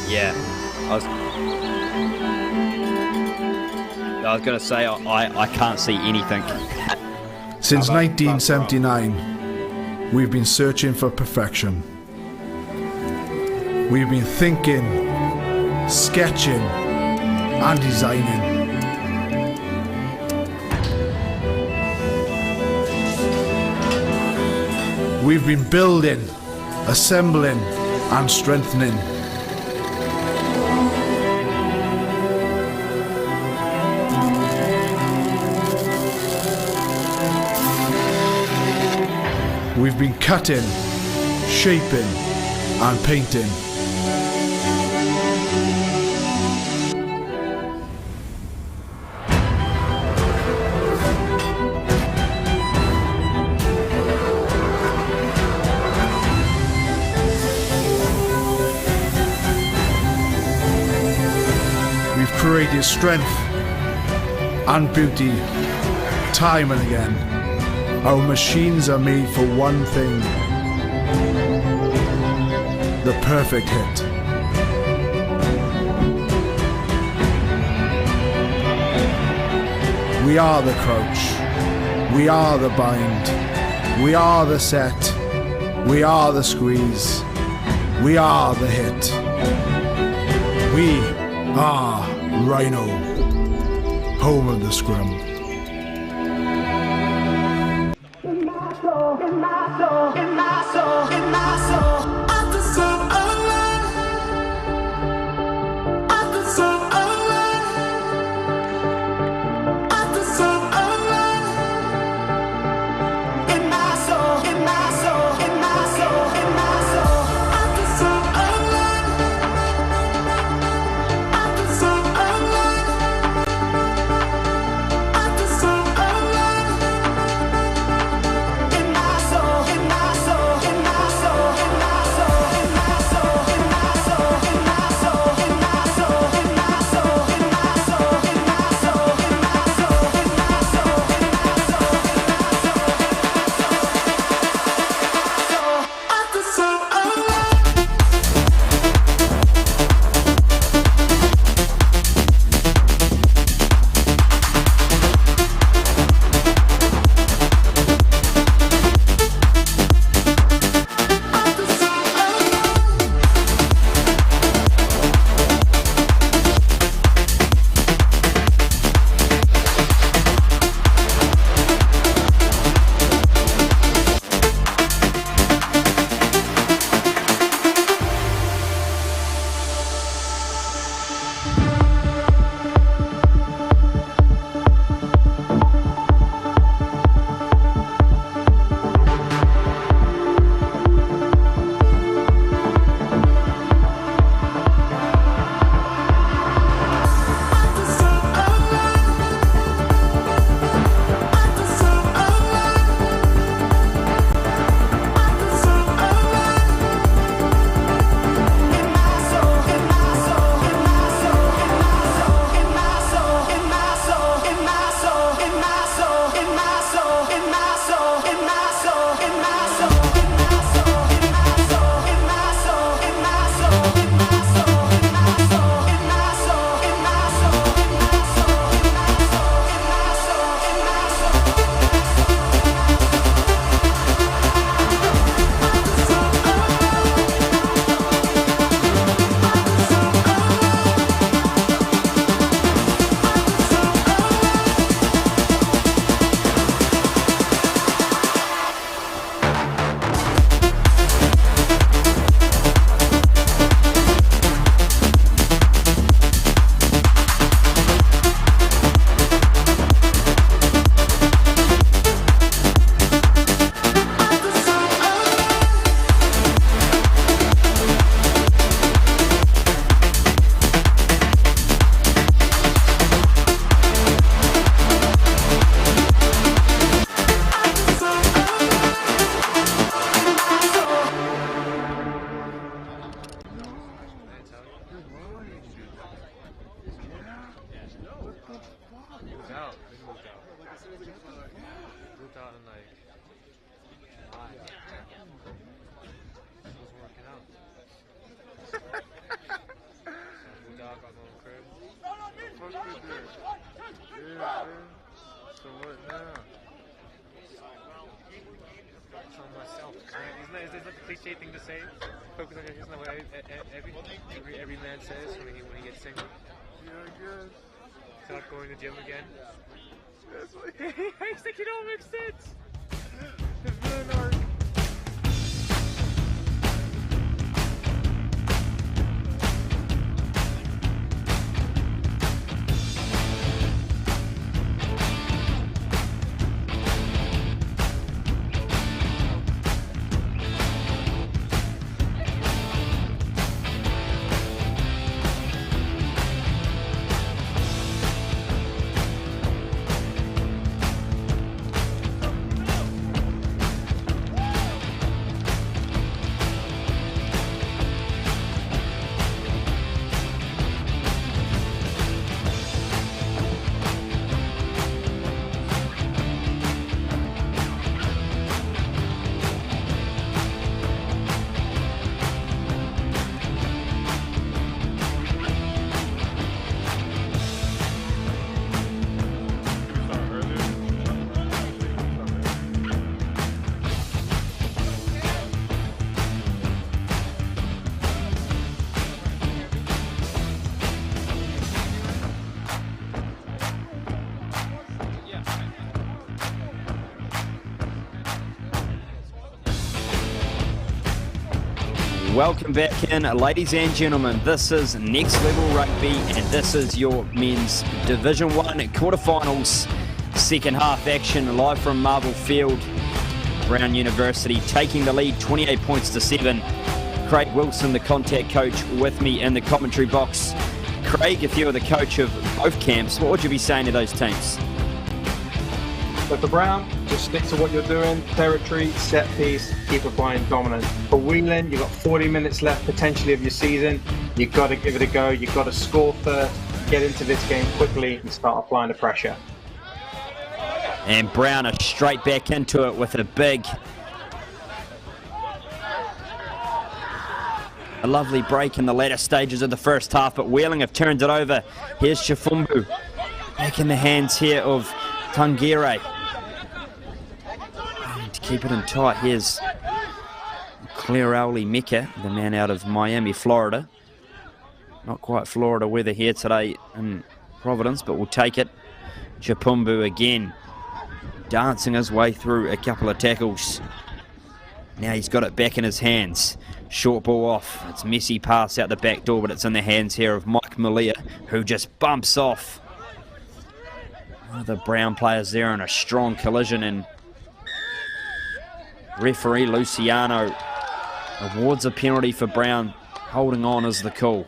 Yeah, I was going to say I can't see anything. Since 1979, we've been searching for perfection. We've been thinking, sketching, and designing. We've been building, assembling, and strengthening. We've been cutting, shaping, and painting. We've created strength and beauty time and again. Our machines are made for one thing: the perfect hit. We are the crouch. We are the bind. We are the set. We are the squeeze. We are the hit. We are Rhino, home of the scrum. He was out. He moved out. Moved out in like July. He was working out. So I moved out, got my own crib. Fuck you did. Yeah, man. So what now? Focus on myself. Isn't that the cliche thing to say? Focus on yourself. Isn't that what every man says when he gets single? Yeah, I guess. Start going to the gym again. That's what He's like, it all makes sense. it's been hard. Welcome back in, ladies and gentlemen. This is Next Level Rugby, and this is your men's Division 1 quarterfinals second half action live from Marvel Field. Brown University taking the lead 28 points to 7. Craig Wilson, the contact coach, with me in the commentary box. Craig, if you were the coach of both camps, what would you be saying to those teams? So for Brown, just stick to what you're doing. Territory, set piece, keep applying dominance. For Whelan, you've got 40 minutes left potentially of your season. You've got to give it a go. You've got to score first, get into this game quickly and start applying the pressure. And Brown are straight back into it with a lovely break in the latter stages of the first half, but Wheeling have turned it over. Here's Chifumbu back in the hands here of Tangere. And to keep it in tight, here's Claire Mecca, the man out of Miami, Florida. Not quite Florida weather here today in Providence, but we'll take it. Chipumbu again, dancing his way through a couple of tackles. Now he's got it back in his hands. Short ball off. It's messy pass out the back door, but it's in the hands here of Mike Malia, who just bumps off one of the Brown players there in a strong collision, and referee Luciano awards a penalty for Brown. Holding on is the call.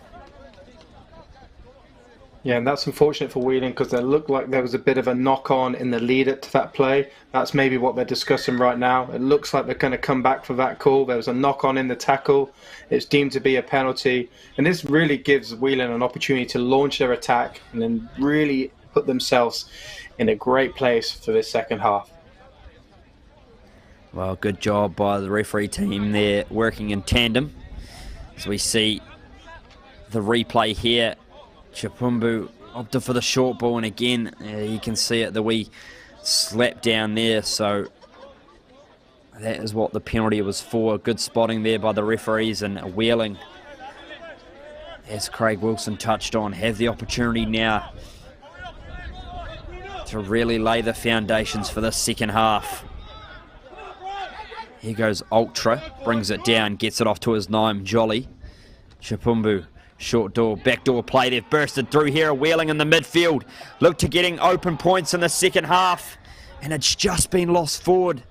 Yeah, and that's unfortunate for Wheeling because it looked like there was a bit of a knock-on in the lead-up to that play. That's maybe what they're discussing right now. It looks like they're going to come back for that call. There was a knock-on in the tackle. It's deemed to be a penalty. And this really gives Wheeling an opportunity to launch their attack and then really put themselves in a great place for this second half. Well, good job by the referee team there, working in tandem. So we see the replay here. Chipumbu opted for the short ball, and again, you can see it, the wee slap down there. So that is what the penalty was for. Good spotting there by the referees, and Wheeling, as Craig Wilson touched on, have the opportunity now to really lay the foundations for this second half. Here goes Ultra, brings it down, gets it off to his Naim Jolly. Chipumbu, short door, backdoor play. They've bursted through here. Wheeling in the midfield. Look to getting open points in the second half, and it's just been lost forward.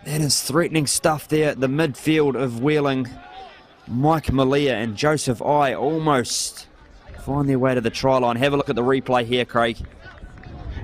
That is threatening stuff there at the midfield of Wheeling. Mike Malia and Joseph I almost find their way to the try line. Have a look at the replay here, Craig.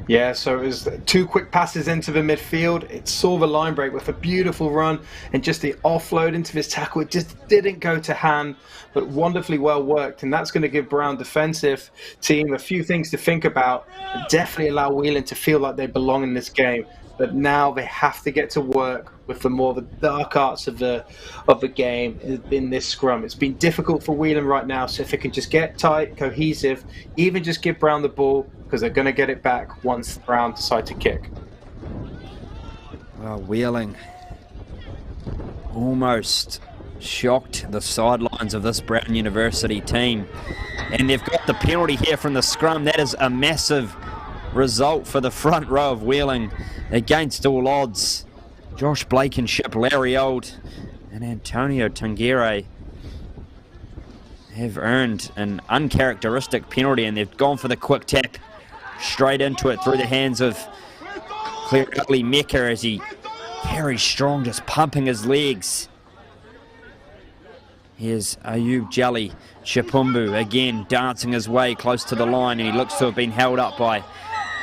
Yeah, so it was 2 quick passes into the midfield. It saw the line break with a beautiful run, and just the offload into this tackle. It just didn't go to hand, but wonderfully well worked. And that's going to give Brown defensive team a few things to think about. Definitely allow Whelan to feel like they belong in this game. But now they have to get to work with the dark arts of the game in this scrum. It's been difficult for Whelan right now, so if it can just get tight, cohesive, even just give Brown the ball, because they're going to get it back once Brown decide to kick. Well, Wheeling almost shocked the sidelines of this Brown University team. And they've got the penalty here from the scrum. That is a massive result for the front row of Wheeling against all odds. Josh Blankenship, Larry Old, and Antonio Tangere have earned an uncharacteristic penalty, and they've gone for the quick tap straight into it through the hands of Clearly Mecca as he carries strong, just pumping his legs. Here's Ayub Jali Chipumbu again dancing his way close to the line, and he looks to have been held up by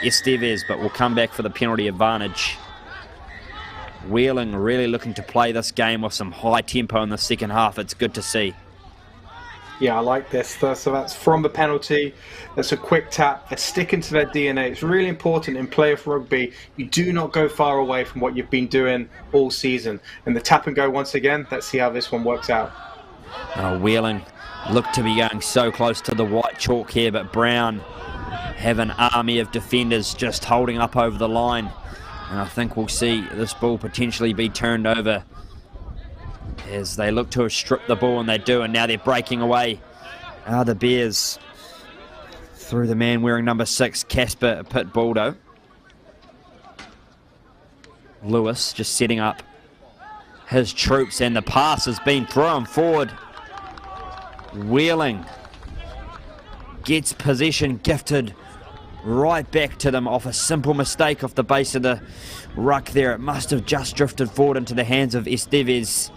Estevez, but will come back for the penalty advantage. Wheeling really looking to play this game with some high tempo in the second half. It's good to see. Yeah, I like this. So that's from the penalty. That's a quick tap. They're sticking to their DNA. It's really important in playoff rugby. You do not go far away from what you've been doing all season. And the tap and go once again. Let's see how this one works out. Wheeling looked to be going so close to the white chalk here, but Brown have an army of defenders just holding up over the line. And I think we'll see this ball potentially be turned over as they look to have stripped the ball, and they do, and now they're breaking away. The Bears through the man wearing number 6, Casper Pitbaldo. Lewis just setting up his troops, and the pass has been thrown forward. Wheeling gets possession gifted right back to them off a simple mistake off the base of the ruck there. It must have just drifted forward into the hands of Estevez.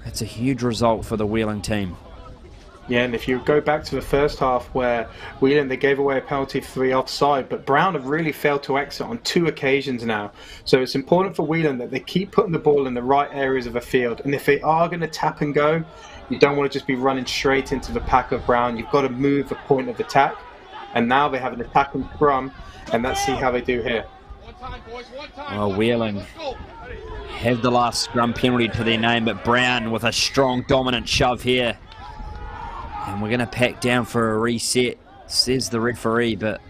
That's a huge result for the Wheeling team. Yeah, and if you go back to the first half where Wheeling, they gave away a penalty for the offside, but Brown have really failed to exit on 2 occasions now. So it's important for Wheeling that they keep putting the ball in the right areas of the field. And if they are going to tap and go, you don't want to just be running straight into the pack of Brown. You've got to move the point of attack. And now they have an attacking scrum, and let's see how they do here. Well, Wheeling have the last scrum penalty to their name, but Brown with a strong dominant shove here. And we're going to pack down for a reset, says the referee, but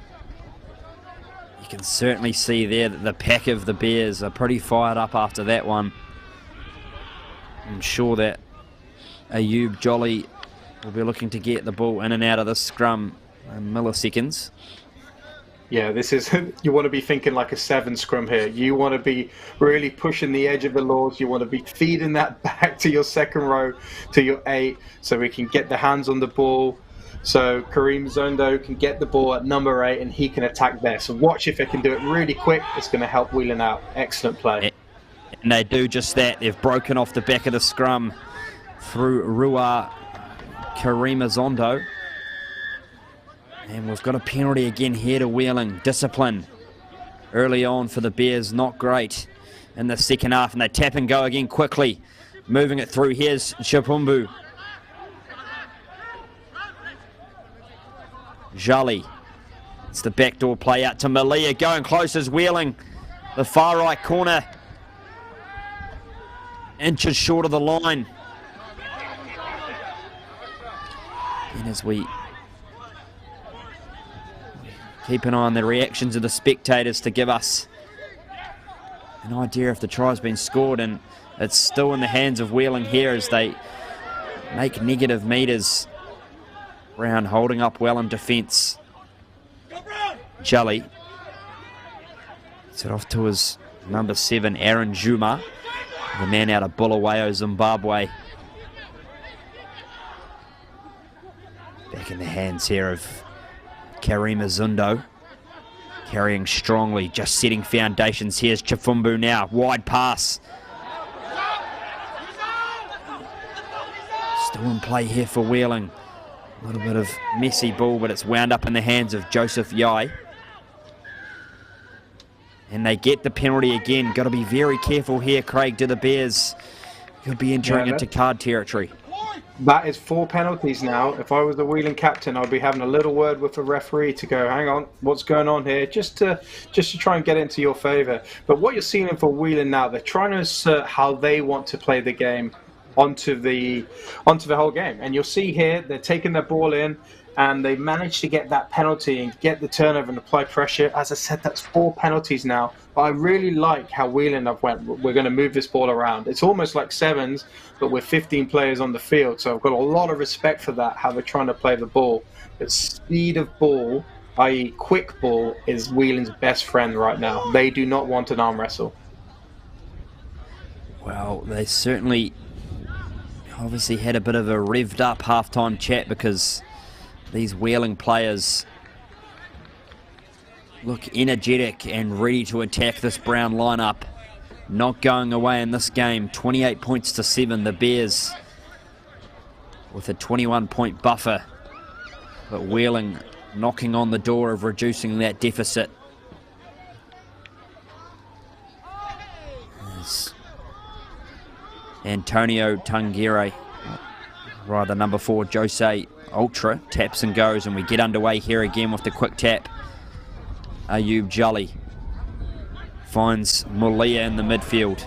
you can certainly see there that the pack of the Bears are pretty fired up after that one. I'm sure that Ayub Jolly will be looking to get the ball in and out of this scrum in milliseconds. Yeah, this is, you want to be thinking like a 7 scrum here. You want to be really pushing the edge of the laws. You want to be feeding that back to your second row, to your 8, so we can get the hands on the ball. So Kareem Zondo can get the ball at number 8 and he can attack there. So watch if they can do it really quick. It's going to help Wheeling out. Excellent play. And they do just that. They've broken off the back of the scrum through Rua Karima Zondo. And we've got a penalty again here to Wheeling. Discipline early on for the Bears, not great in the second half. And they tap and go again quickly. Moving it through. Here's Chipumbu. Jali. It's the backdoor play out to Malia. Going close as Wheeling. The far right corner. Inches short of the line. And as we keep an eye on the reactions of the spectators to give us an idea if the try's been scored, and it's still in the hands of Wheeling here as they make negative meters. Brown holding up well in defence. Jali. Gets it off to his number 7, Aaron Juma, the man out of Bulawayo, Zimbabwe. Back in the hands here of Karima Zundo, carrying strongly, just setting foundations. Here's Chifumbu now, wide pass. Still in play here for Wheeling. A little bit of messy ball, but it's wound up in the hands of Joseph Yai. And they get the penalty again. Got to be very careful here, Craig, to the Bears. Could be entering into card territory. That is 4 penalties now. If I was the Wheeling captain, I'd be having a little word with the referee to go, hang on, what's going on here? Just to try and get into your favour. But what you're seeing for Wheeling now, they're trying to assert how they want to play the game onto the whole game. And you'll see here, they're taking their ball in, and they managed to get that penalty and get the turnover and apply pressure. As I said, that's 4 penalties now. But I really like how Wheeling have went, we're going to move this ball around. It's almost like sevens, but with 15 players on the field. So I've got a lot of respect for that, how they're trying to play the ball. But speed of ball, i.e. quick ball, is Wheeling's best friend right now. They do not want an arm wrestle. Well, they certainly obviously had a bit of a revved up halftime chat, because these Wheeling players look energetic and ready to attack this Brown lineup. Not going away in this game. 28 points to 7. The Bears with a 21-point buffer. But Wheeling knocking on the door of reducing that deficit. There's Antonio Tangere, rather number 4, Jose Ultra, taps and goes, and we get underway here again with the quick tap. Ayub Jolly finds Mulia in the midfield.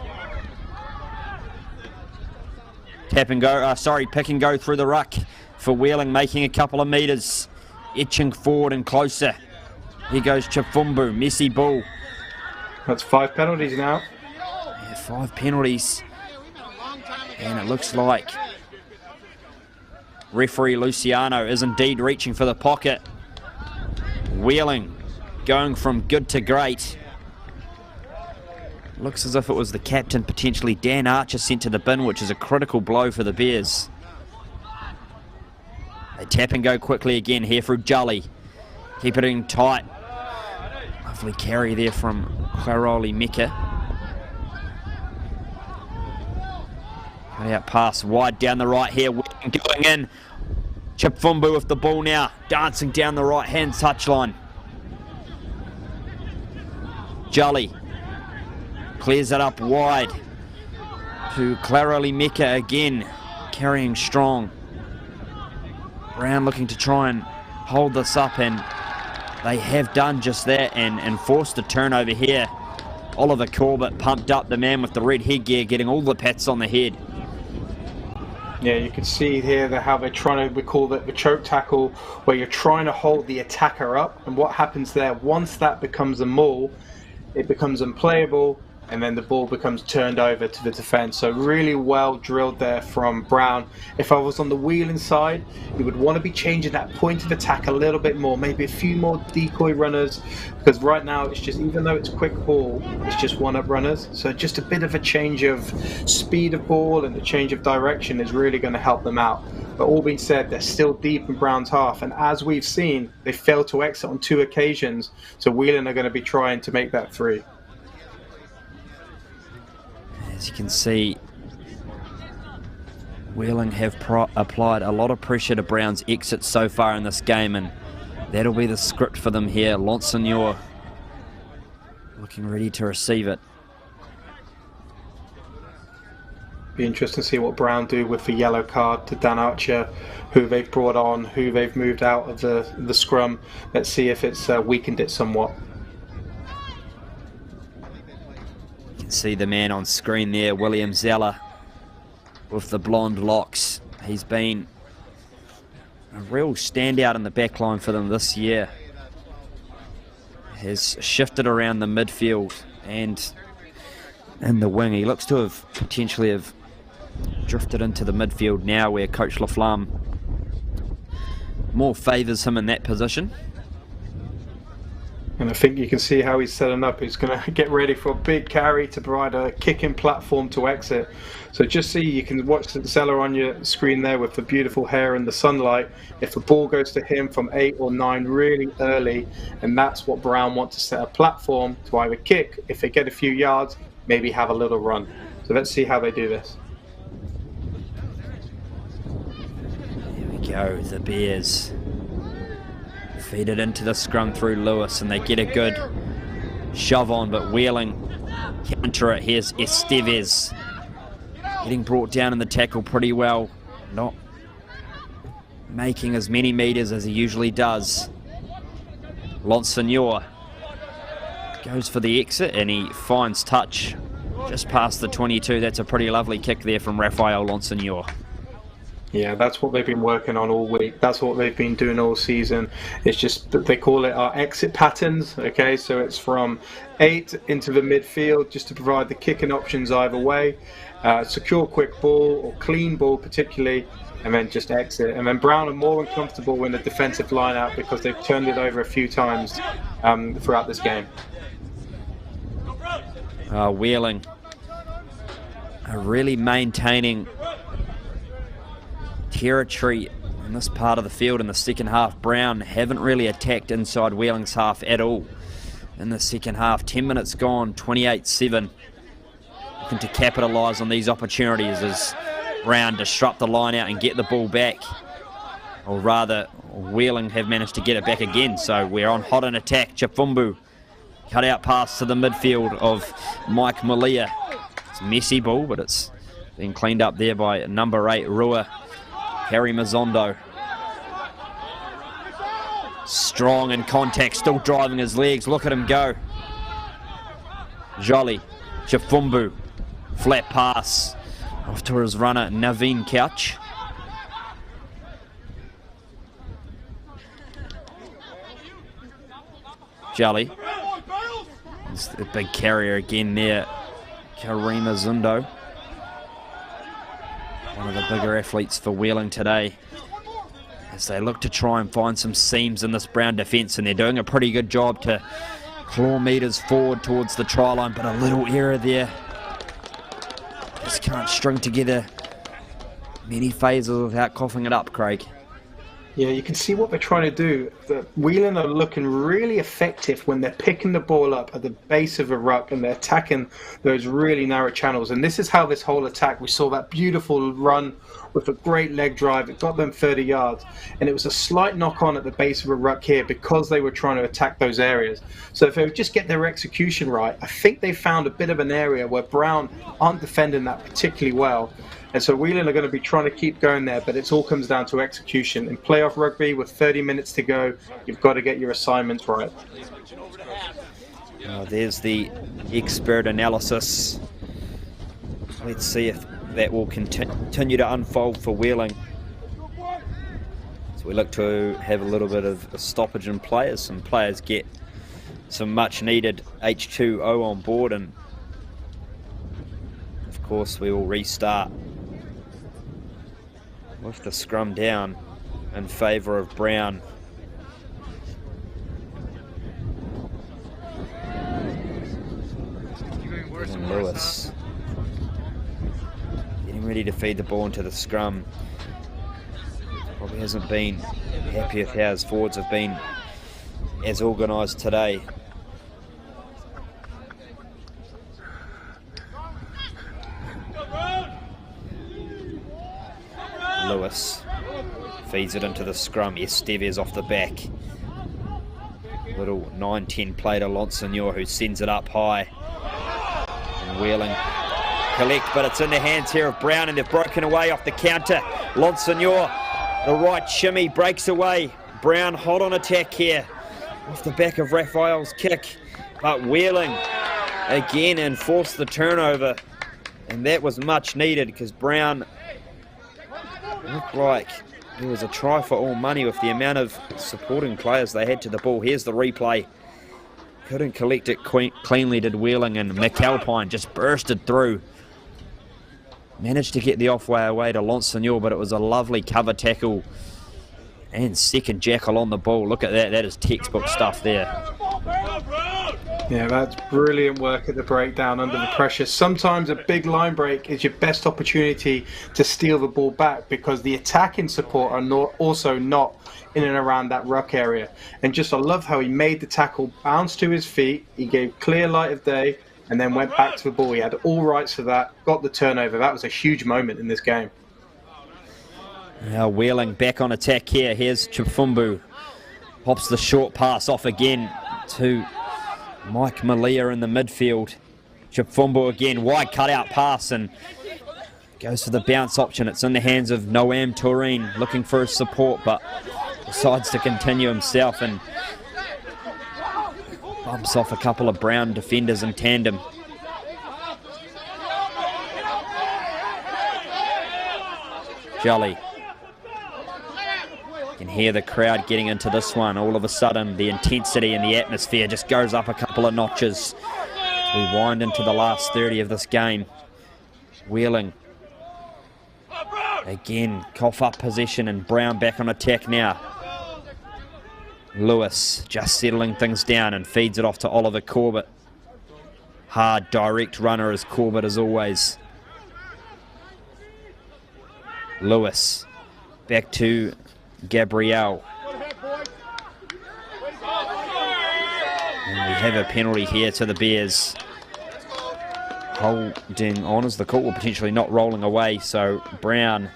Tap and go, pick and go through the ruck for Wheeling, making a couple of metres, etching forward and closer. Here goes Chifumbu, messy ball. That's 5 penalties now. Yeah, 5 penalties. And it looks like referee Luciano is indeed reaching for the pocket. Wheeling going from good to great. Looks as if it was the captain, potentially Dan Archer, sent to the bin, which is a critical blow for the Bears. They tap and go quickly again here through Jolly. Keep it in tight. Lovely carry there from Claroli Mecca. Cut out pass wide down the right here. Going in. Chifumbu with the ball now. Dancing down the right-hand touchline. Jolly clears it up wide to Claroli Mecca again, carrying strong. Brown looking to try and hold this up, and they have done just that and forced a turnover here. Oliver Corbett pumped up, the man with the red headgear, getting all the pats on the head. Yeah, you can see here how they're trying to, we call it the choke tackle, where you're trying to hold the attacker up, and what happens there, once that becomes a maul, it becomes unplayable, and then the ball becomes turned over to the defense. So really well drilled there from Brown. If I was on the Wheeling side, you would want to be changing that point of attack a little bit more, maybe a few more decoy runners, because right now it's just, even though it's quick ball, it's just one-up runners. So just a bit of a change of speed of ball and the change of direction is really going to help them out. But all being said, they're still deep in Brown's half, and as we've seen, they failed to exit on 2 occasions, so Wheeling are going to be trying to make that 3. As you can see, Wheeling have applied a lot of pressure to Brown's exit so far in this game, and that'll be the script for them here. Lonsignor looking ready to receive it. Be interesting to see what Brown do with the yellow card to Dan Archer, who they've brought on, who they've moved out of the scrum. Let's see if it's weakened it somewhat. See the man on screen there, William Zeller, with the blonde locks. He's been a real standout in the back line for them this year. Has shifted around the midfield and in the wing. He looks to have potentially have drifted into the midfield now, where Coach Laflamme more favours him in that position. And I think you can see how he's setting up. He's going to get ready for a big carry to provide a kicking platform to exit. So just see, you can watch the Zeller on your screen there with the beautiful hair in the sunlight. If the ball goes to him from 8 or 9 really early, and that's what Brown wants to set a platform to either kick, if they get a few yards, maybe have a little run. So let's see how they do this. Here we go the Bears. Feed it into the scrum through Lewis, and they get a good shove on, but Wheeling counter it. Here's Estevez getting brought down in the tackle pretty well, not making as many meters as he usually does. Lonsignor goes for the exit, and he finds touch just past the 22. That's a pretty lovely kick there from Rafael Lonsignor. Yeah, that's what they've been working on all week. That's what they've been doing all season. It's just that they call it our exit patterns. Okay, so it's from 8 into the midfield just to provide the kicking options either way. Secure quick ball or clean ball particularly, and then just exit. And then Brown are more uncomfortable in the defensive line out because they've turned it over a few times throughout this game. Wheeling are really maintaining territory in this part of the field in the second half. Brown haven't really attacked inside Wheeling's half at all in the second half. 10 minutes gone, 28-7. Looking to capitalise on these opportunities as Brown disrupt the line out and get the ball back. Or rather, Wheeling have managed to get it back again. So we're on hot in attack. Chifumbu cut out pass to the midfield of Mike Malia. It's a messy ball, but it's been cleaned up there by number 8, Rua Harry Mazondo. Strong in contact, still driving his legs. Look at him go. Jolly, Chifumbu, flat pass off to his runner, Naveen Couch. Jolly. It's a big carrier again there, Karima Zundo. One of the bigger athletes for Wheeling today, as they look to try and find some seams in this Brown defence, and they're doing a pretty good job to claw meters forward towards the try line, but a little error there. Just can't string together many phases without coughing it up, Craig. Yeah, you can see what they're trying to do. The Wheeling are looking really effective when they're picking the ball up at the base of a ruck and they're attacking those really narrow channels. And this is how this whole attack, we saw that beautiful run with a great leg drive. It got them 30 yards. And it was a slight knock on at the base of a ruck here because they were trying to attack those areas. So if they would just get their execution right, I think they found a bit of an area where Brown aren't defending that particularly well. And so Wheeling are going to be trying to keep going there, but it all comes down to execution. In playoff rugby, with 30 minutes to go, you've got to get your assignments right. There's the expert analysis. Let's see if that will continue to unfold for Wheeling. So we look to have a little bit of a stoppage in play as some players get some much needed H2O on board, and of course we will restart with the scrum down in favour of Brown. And Lewis getting ready to feed the ball into the scrum. Probably hasn't been happy with how his forwards have been as organised today. Lewis feeds it into the scrum. Estevez off the back. Little 9-10 play to Lonsignor, who sends it up high. And Wheeling collect, but it's in the hands here of Brown, and they've broken away off the counter. Lonsignor, the right shimmy, breaks away. Brown hot on attack here off the back of Raphael's kick, but Wheeling again enforced the turnover, and that was much needed because Brown looked like it was a try for all money with the amount of supporting players they had to the ball. Here's the replay. Couldn't collect it cleanly, did Wheeling, and McAlpine just bursted through. Managed to get the off-way away to Lonsignor, but it was a lovely cover tackle and second jackal on the ball. Look at that. That is textbook stuff there. Yeah, that's brilliant work at the breakdown under the pressure. Sometimes a big line break is your best opportunity to steal the ball back because the attacking support are also not in and around that ruck area. And just I love how he made the tackle bounce to his feet. He gave clear light of day and then went back to the ball. He had all rights for that, got the turnover. That was a huge moment in this game. Now Wheeling back on attack here. Here's Chifumbu. Pops the short pass off again to Mike Malia in the midfield. Chifumbu again, wide cutout pass and goes for the bounce option. It's in the hands of Noam Tureen, looking for his support, but decides to continue himself and bumps off a couple of Brown defenders in tandem. Jolly. You can hear the crowd getting into this one. All of a sudden, the intensity and the atmosphere just goes up a couple of notches. We wind into the last 30 of this game. Wheeling. Again, cough up possession and Brown back on attack now. Lewis just settling things down and feeds it off to Oliver Corbett. Hard, direct runner as Corbett as always. Lewis back to Gabrielle. And we have a penalty here to the Bears. Holding on as the call, or potentially not rolling away. So Brown,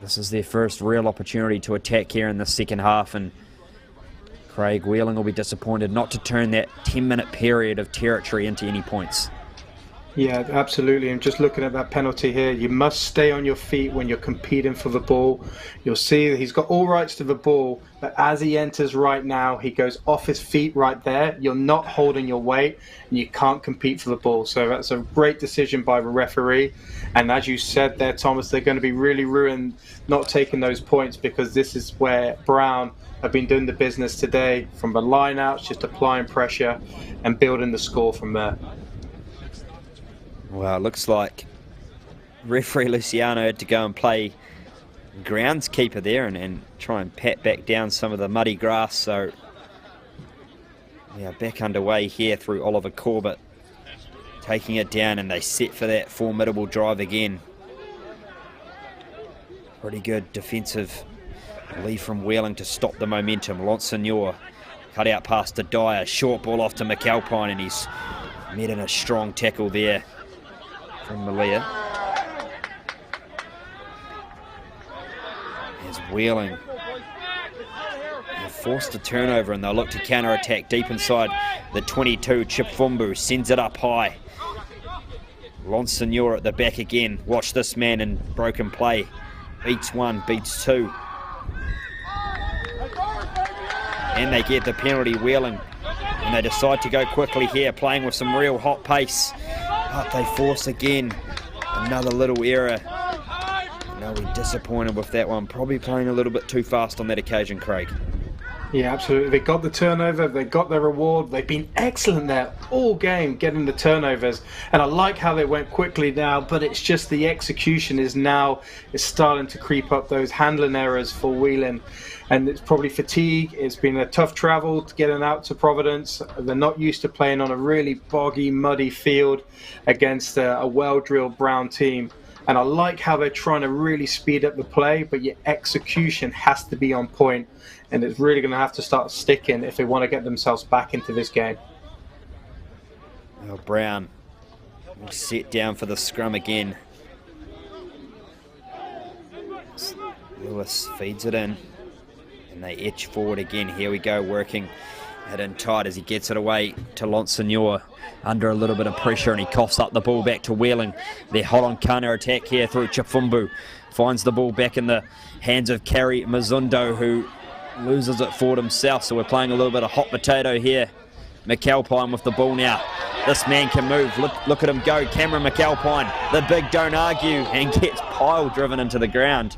this is their first real opportunity to attack here in the second half, and Craig Wheeling will be disappointed not to turn that 10-minute period of territory into any points. Yeah, absolutely. And just looking at that penalty here, you must stay on your feet when you're competing for the ball. You'll see that he's got all rights to the ball, but as he enters right now, he goes off his feet right there. You're not holding your weight, and you can't compete for the ball. So that's a great decision by the referee. And as you said there, Thomas, they're going to be really ruined not taking those points, because this is where Brown have been doing the business today, from the line-outs, just applying pressure and building the score from there. Well, it looks like referee Luciano had to go and play groundskeeper there and try and pat back down some of the muddy grass. So we are back underway here through Oliver Corbett, taking it down, and they set for that formidable drive again. Pretty good defensive lead from Wheeling to stop the momentum. Lonsignor cut out past to Dyer, short ball off to McAlpine, and he's met in a strong tackle there from Malia. There's Wheeling. They're forced a turnover and they'll look to counter-attack deep inside the 22. Chifumbu sends it up high. Lonsignor at the back again. Watch this man in broken play. Beats one, beats two. And they get the penalty, Wheeling. And they decide to go quickly here, playing with some real hot pace. But they force again. Another little error. No, we're disappointed with that one. Probably playing a little bit too fast on that occasion, Craig. Yeah, absolutely. They got the turnover. They got their reward. They've been excellent there all game, getting the turnovers. And I like how they went quickly now, but it's just the execution is starting to creep up, those handling errors for Wheeling. And it's probably fatigue. It's been a tough travel to getting out to Providence. They're not used to playing on a really boggy, muddy field against a well-drilled Brown team. And I like how they're trying to really speed up the play, but your execution has to be on point. And it's really going to have to start sticking if they want to get themselves back into this game. Well, Brown will set down for the scrum again. Lewis feeds it in. And they etch forward again. Here we go, working it in tight as he gets it away to Lonsignor under a little bit of pressure, and he coughs up the ball back to Wheeling. They're hot on counter attack here through Chifumbu. Finds the ball back in the hands of Kerry Mizundo, who loses it forward himself. So we're playing a little bit of hot potato here. McAlpine with the ball now. This man can move. Look at him go. Cameron McAlpine, the big don't argue, and gets pile driven into the ground.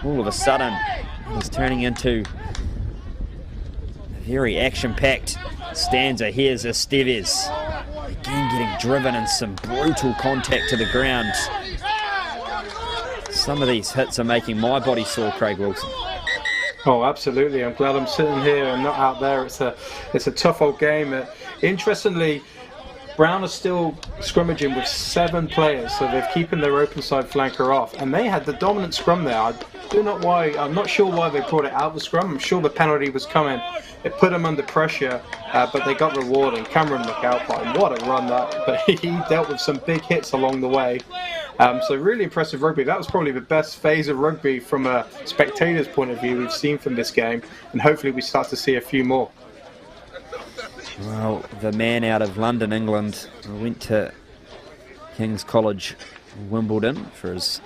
All of a sudden, it's turning into a very action-packed stanza. Here's Estevez, again getting driven in some brutal contact to the ground. Some of these hits are making my body sore, Craig Wilson. Oh, absolutely. I'm glad I'm sitting here and not out there. It's a tough old game. Interestingly, Brown are still scrimmaging with 7 players, so they're keeping their open side flanker off. And they had the dominant scrum there. I'm not sure why they brought it out of the scrum. I'm sure the penalty was coming. It put them under pressure, but they got rewarded. Cameron McAlpine, what a run that. But he dealt with some big hits along the way. So really impressive rugby. That was probably the best phase of rugby from a spectator's point of view we've seen from this game, and hopefully we start to see a few more. Well, the man out of London, England, went to King's College, Wimbledon for his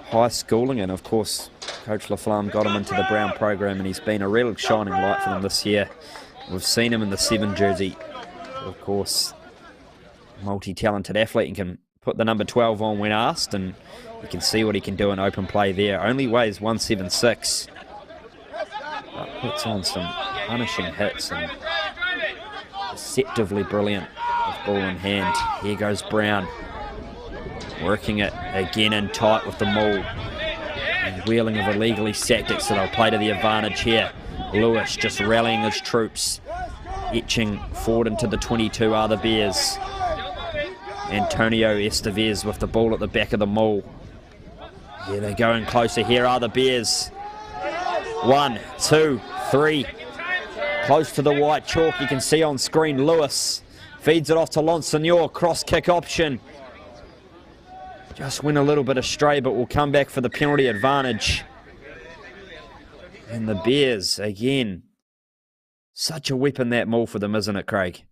high schooling, and of course Coach Laflamme got him into the Brown program, and he's been a real shining light for them this year. We've seen him in the 7 jersey, of course, multi-talented athlete, and can put the number 12 on when asked, and you can see what he can do in open play there. Only weighs 176, but puts on some punishing hits and deceptively brilliant with ball in hand. Here goes Brown, working it again in tight with the maul. And Wheeling have illegally sacked it, so they'll play to the advantage here. Lewis just rallying his troops, etching forward into the 22 are the Bears. Antonio Estevez with the ball at the back of the maul. Yeah, they're going closer. Here are the Bears. 1, 2, 3. Close to the white chalk, you can see on screen Lewis feeds it off to Lonsignor, cross kick option. Just went a little bit astray, but will come back for the penalty advantage. And the Bears, again, such a weapon that maul for them, isn't it, Craig?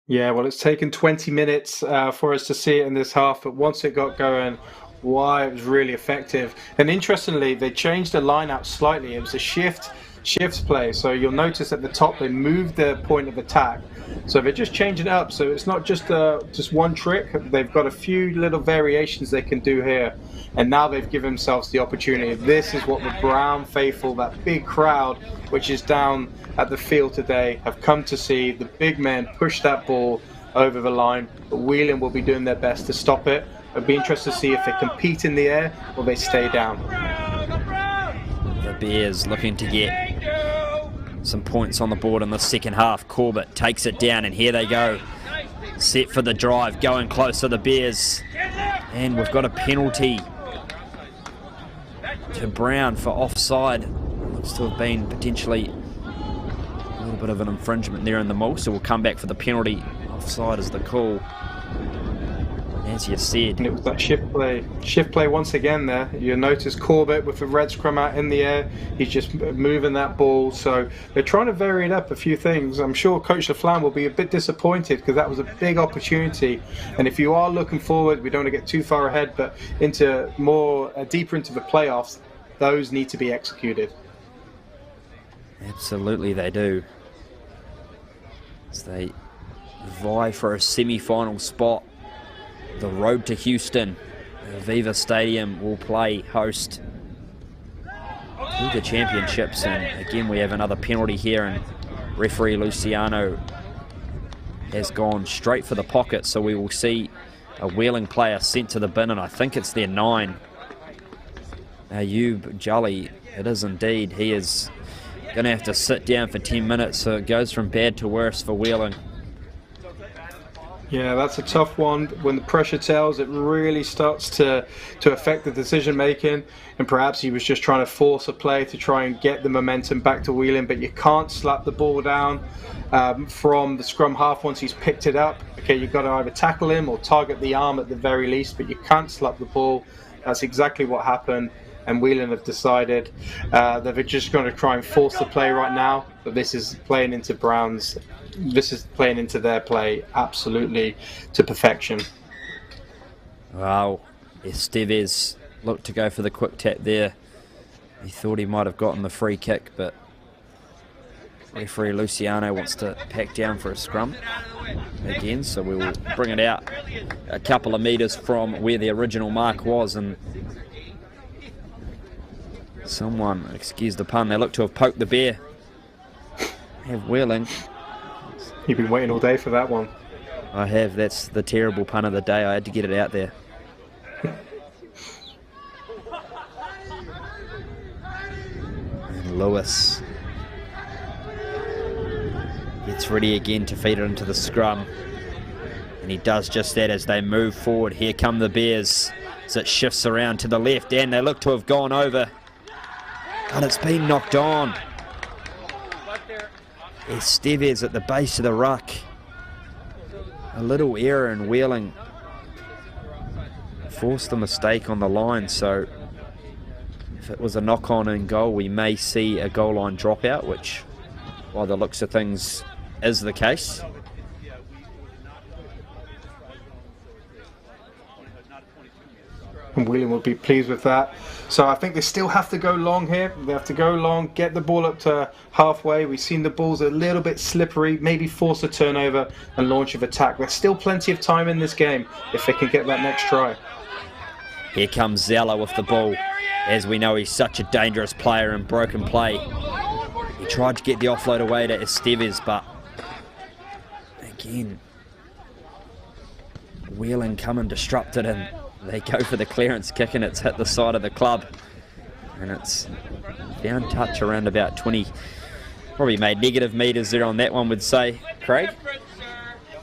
Yeah, well, it's taken 20 minutes for us to see it in this half, but once it got going, wow, it was really effective. And interestingly, they changed the line out slightly. It was a shifts play, so you'll notice at the top they moved their point of attack, so they're just changing it up, so it's not just one trick. They've got a few little variations they can do here, and now they've given themselves the opportunity. This is what the Brown faithful, that big crowd which is down at the field today, have come to see. The big men push that ball over the line, but Wheeling will be doing their best to stop it. It'll be interesting to see if they compete in the air or they stay down. The Bears looking to get some points on the board in the second half. Corbett takes it down, and here they go. Set for the drive, going close to the Bears. And we've got a penalty to Brown for offside. Looks to have been potentially a little bit of an infringement there in the maul, so we'll come back for the penalty. Offside is the call, as you said. And it was that shift play once again there. You'll notice Corbett with the red scrum out in the air. He's just moving that ball. So they're trying to vary it up a few things. I'm sure Coach Laflamme will be a bit disappointed because that was a big opportunity. And if you are looking forward, we don't want to get too far ahead, but into more deeper into the playoffs, those need to be executed. Absolutely they do. As they vie for a semi-final spot. The road to Houston, Viva Stadium will play host to the championships, and again we have another penalty here, and referee Luciano has gone straight for the pocket, so we will see a Wheeling player sent to the bin, and I think it's their 9. Ayub Jolly, it is indeed. He is going to have to sit down for 10 minutes, so it goes from bad to worse for Wheeling. Yeah, that's a tough one. When the pressure tells, it really starts to affect the decision making, and perhaps he was just trying to force a play to try and get the momentum back to Wheeling, but you can't slap the ball down from the scrum half once he's picked it up. Okay, you've got to either tackle him or target the arm at the very least, but you can't slap the ball. That's exactly what happened, and Wheeling have decided that they're just going to try and force the play right now, but this is playing into Brown's. This is playing into their play absolutely to perfection. Wow, Estevez looked to go for the quick tap there. He thought he might have gotten the free kick, but referee Luciano wants to pack down for a scrum again, so we will bring it out a couple of metres from where the original mark was, and someone, excuse the pun, they look to have poked the bear. Have Wheeling. You've been waiting all day for that one. I have. That's the terrible pun of the day. I had to get it out there. And Lewis gets ready again to feed it into the scrum. And he does just that as they move forward. Here come the Bears as it shifts around to the left, and they look to have gone over. And it's been knocked on. Estevez at the base of the ruck. A little error in Wheeling forced the mistake on the line, so if it was a knock-on in goal, we may see a goal line dropout, which, by the looks of things, is the case. And William will be pleased with that. So I think they still have to go long here. They have to go long, get the ball up to halfway. We've seen the ball's a little bit slippery, maybe force a turnover and launch of attack. There's still plenty of time in this game if they can get that next try. Here comes Zella with the ball. As we know, he's such a dangerous player in broken play. He tried to get the offload away to Esteves, but again, Wheeling come and disrupted, and they go for the clearance kick, and it's hit the side of the club. And it's down touch around about 20, probably made negative metres there on that one, would say. Craig?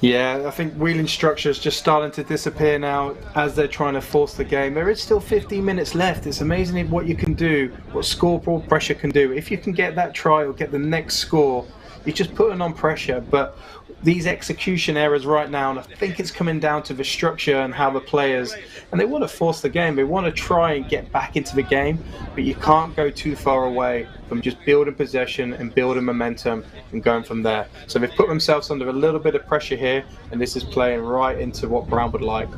Yeah, I think Wheeling structure is just starting to disappear now as they're trying to force the game. There is still 15 minutes left. It's amazing what you can do, what scoreboard pressure can do. If you can get that try or get the next score, you're just putting on pressure. But these execution errors right now, and I think it's coming down to the structure and how the players, and they want to force the game. They want to try and get back into the game, but you can't go too far away from just building possession and building momentum and going from there. So they've put themselves under a little bit of pressure here, and this is playing right into what Brown would like.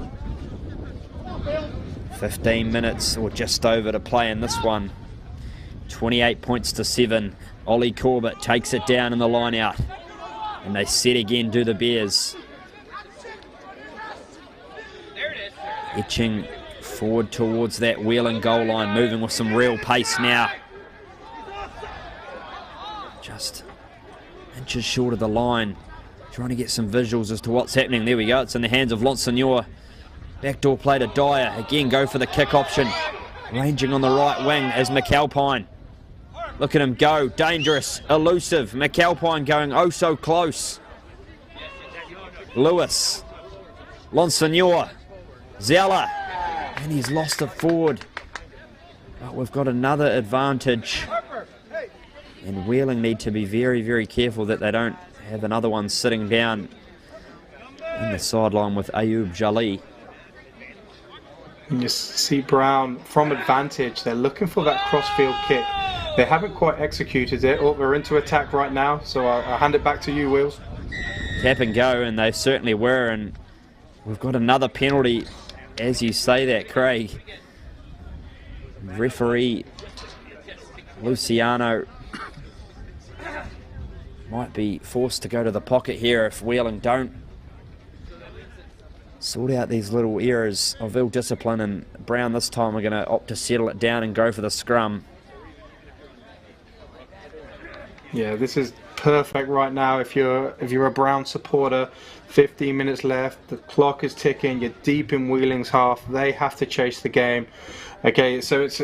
15 minutes or just over to play in this one. 28 points to 7. Ollie Corbett takes it down in the line out. And they set again, do the Bears. Etching forward towards that Wheeling goal line, moving with some real pace now. Just inches short of the line. Trying to get some visuals as to what's happening. There we go, it's in the hands of Lonsignor. Backdoor play to Dyer. Again, go for the kick option. Ranging on the right wing as McAlpine. Look at him go, dangerous, elusive. McAlpine going oh so close. Lewis, Lonsignor, Zella, and he's lost it forward. But we've got another advantage. And Wheeling need to be very, very careful that they don't have another one sitting down in the sideline with Ayub Jali. And you see Brown from advantage. They're looking for that crossfield kick. They haven't quite executed it. Oh, we're into attack right now, so I'll hand it back to you, Wheels. Tap and go, and they certainly were, and we've got another penalty as you say that, Craig. Referee Luciano might be forced to go to the pocket here if Wheeling don't sort out these little errors of ill discipline, and Brown this time are going to opt to settle it down and go for the scrum. Yeah, this is perfect right now if you're a Brown supporter. 15 minutes left, the clock is ticking, you're deep in Wheeling's half, they have to chase the game. Okay, so it's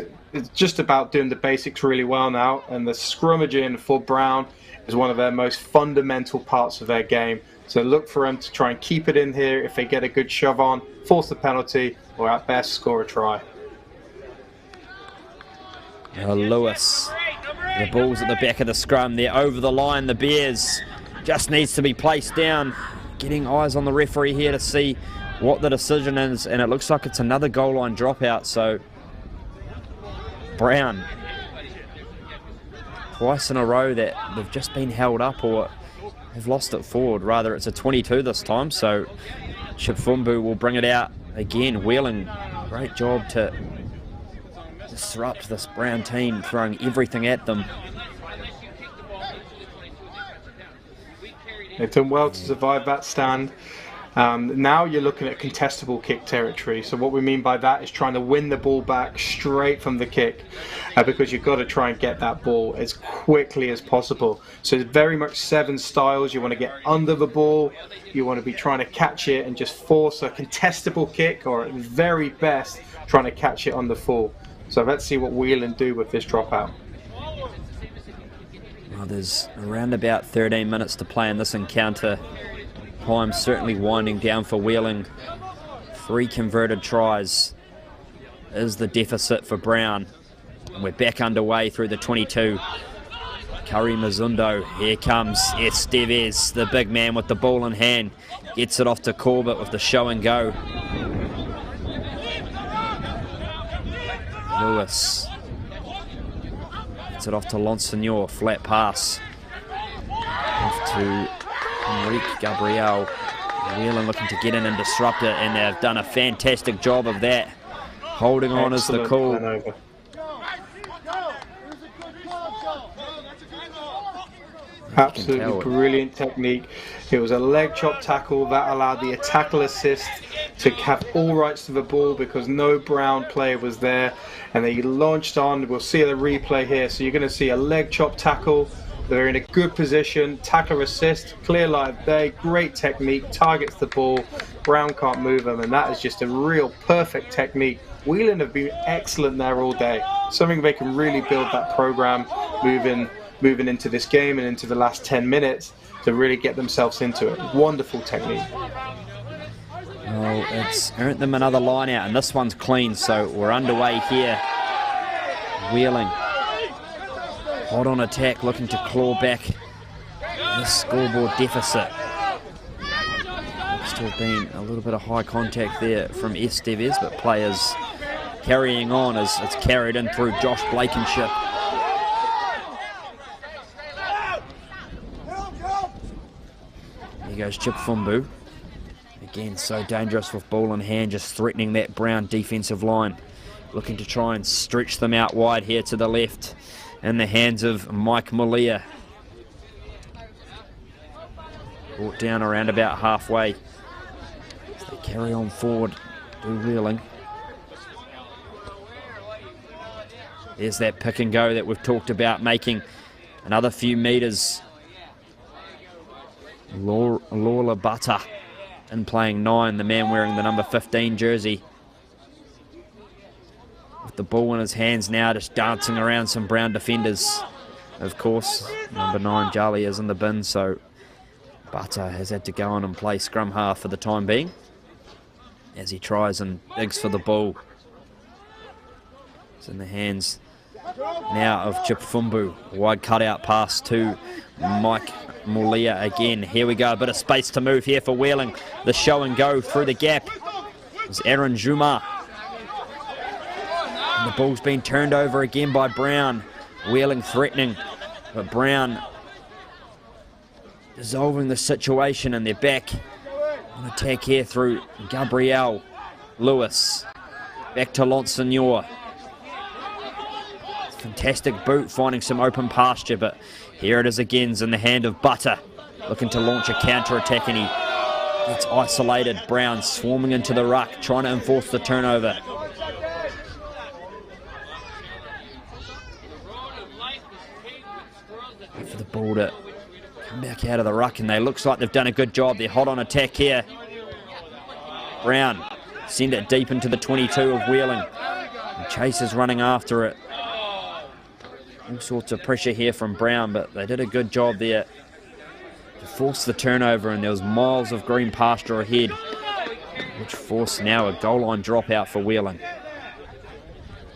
just about doing the basics really well now, and the scrummaging for Brown is one of their most fundamental parts of their game. So look for them to try and keep it in here. If they get a good shove on, force the penalty, or at best score a try. Lewis, the ball's at the back of the scrum. They're over the line. The Bears just needs to be placed down. Getting eyes on the referee here to see what the decision is, and it looks like it's another goal line dropout. So Brown, twice in a row that they've just been held up or have lost it forward. Rather, it's a 22 this time, so Chipfumbu will bring it out again. Wheeling, great job to disrupt this Brown team, throwing everything at them. They've done well to survive that stand. Now you're looking at contestable kick territory. So what we mean by that is trying to win the ball back straight from the kick, because you've got to try and get that ball as quickly as possible. So it's very much 7 styles. You want to get under the ball, you want to be trying to catch it and just force a contestable kick, or at the very best trying to catch it on the full. So let's see what Wheeling do with this dropout. Well, there's around about 13 minutes to play in this encounter. Time certainly winding down for Wheeling. 3 converted tries is the deficit for Brown. And we're back underway through the 22. Curry Mizundo, here comes Esteves, the big man with the ball in hand. Gets it off to Corbett with the show and go. Lewis. Gets it off to Lonseigneur, flat pass. Off to Enrique Gabriel. Whelan looking to get in and disrupt it, and they've done a fantastic job of that. Holding on is the call. Absolutely brilliant technique. It was a leg chop tackle that allowed the tackle assist to have all rights to the ball because no Brown player was there, and they launched on. We'll see the replay here. So you're going to see a leg chop tackle. They're in a good position. Tackler assist, clear line of day, great technique, targets the ball. Brown can't move them, and that is just a real perfect technique. Whelan have been excellent there all day. Something they can really build that program moving into this game and into the last 10 minutes to really get themselves into it. Wonderful technique. Well, it's earned them another line out, and this one's clean, so we're underway here. Wheeling. Hot on attack, looking to claw back this scoreboard deficit. Looks to have been a little bit of high contact there from Estevez, but players carrying on as it's carried in through Josh Blankenship. Here goes Chip Fumbu. Again, so dangerous with ball in hand, just threatening that Brown defensive line. Looking to try and stretch them out wide here to the left. In the hands of Mike Mulia. Brought down around about halfway. As they carry on forward, do Wheeling. There's that pick and go that we've talked about, making another few metres. Lawler Butter in playing 9, the man wearing the number 15 jersey. With the ball in his hands now, just dancing around some Brown defenders. Of course, number 9 Jali is in the bin, so Butter has had to go on and play scrum half for the time being as he tries and digs for the ball. It's in the hands now of Chip Fumbu. Wide cutout pass to Mike Mulia again. Here we go, a bit of space to move here for Wheeling. The show and go through the gap. It's Aaron Juma. And the ball's been turned over again by Brown. Wheeling threatening, but Brown dissolving the situation, and they're back on attack here through Gabriel Lewis. Back to Lonseigneur. Fantastic boot, finding some open pasture, but here it is again, in the hand of Butter. Looking to launch a counter-attack, and he gets isolated. Brown swarming into the ruck, trying to enforce the turnover. For the ball to come back out of the ruck, and they looks like they've done a good job. They're hot on attack here. Brown send it deep into the 22 of Wheeling. And Chase is running after it. All sorts of pressure here from Brown, but they did a good job there to force the turnover, and there was miles of green pasture ahead, which forced now a goal line dropout for Wheeling.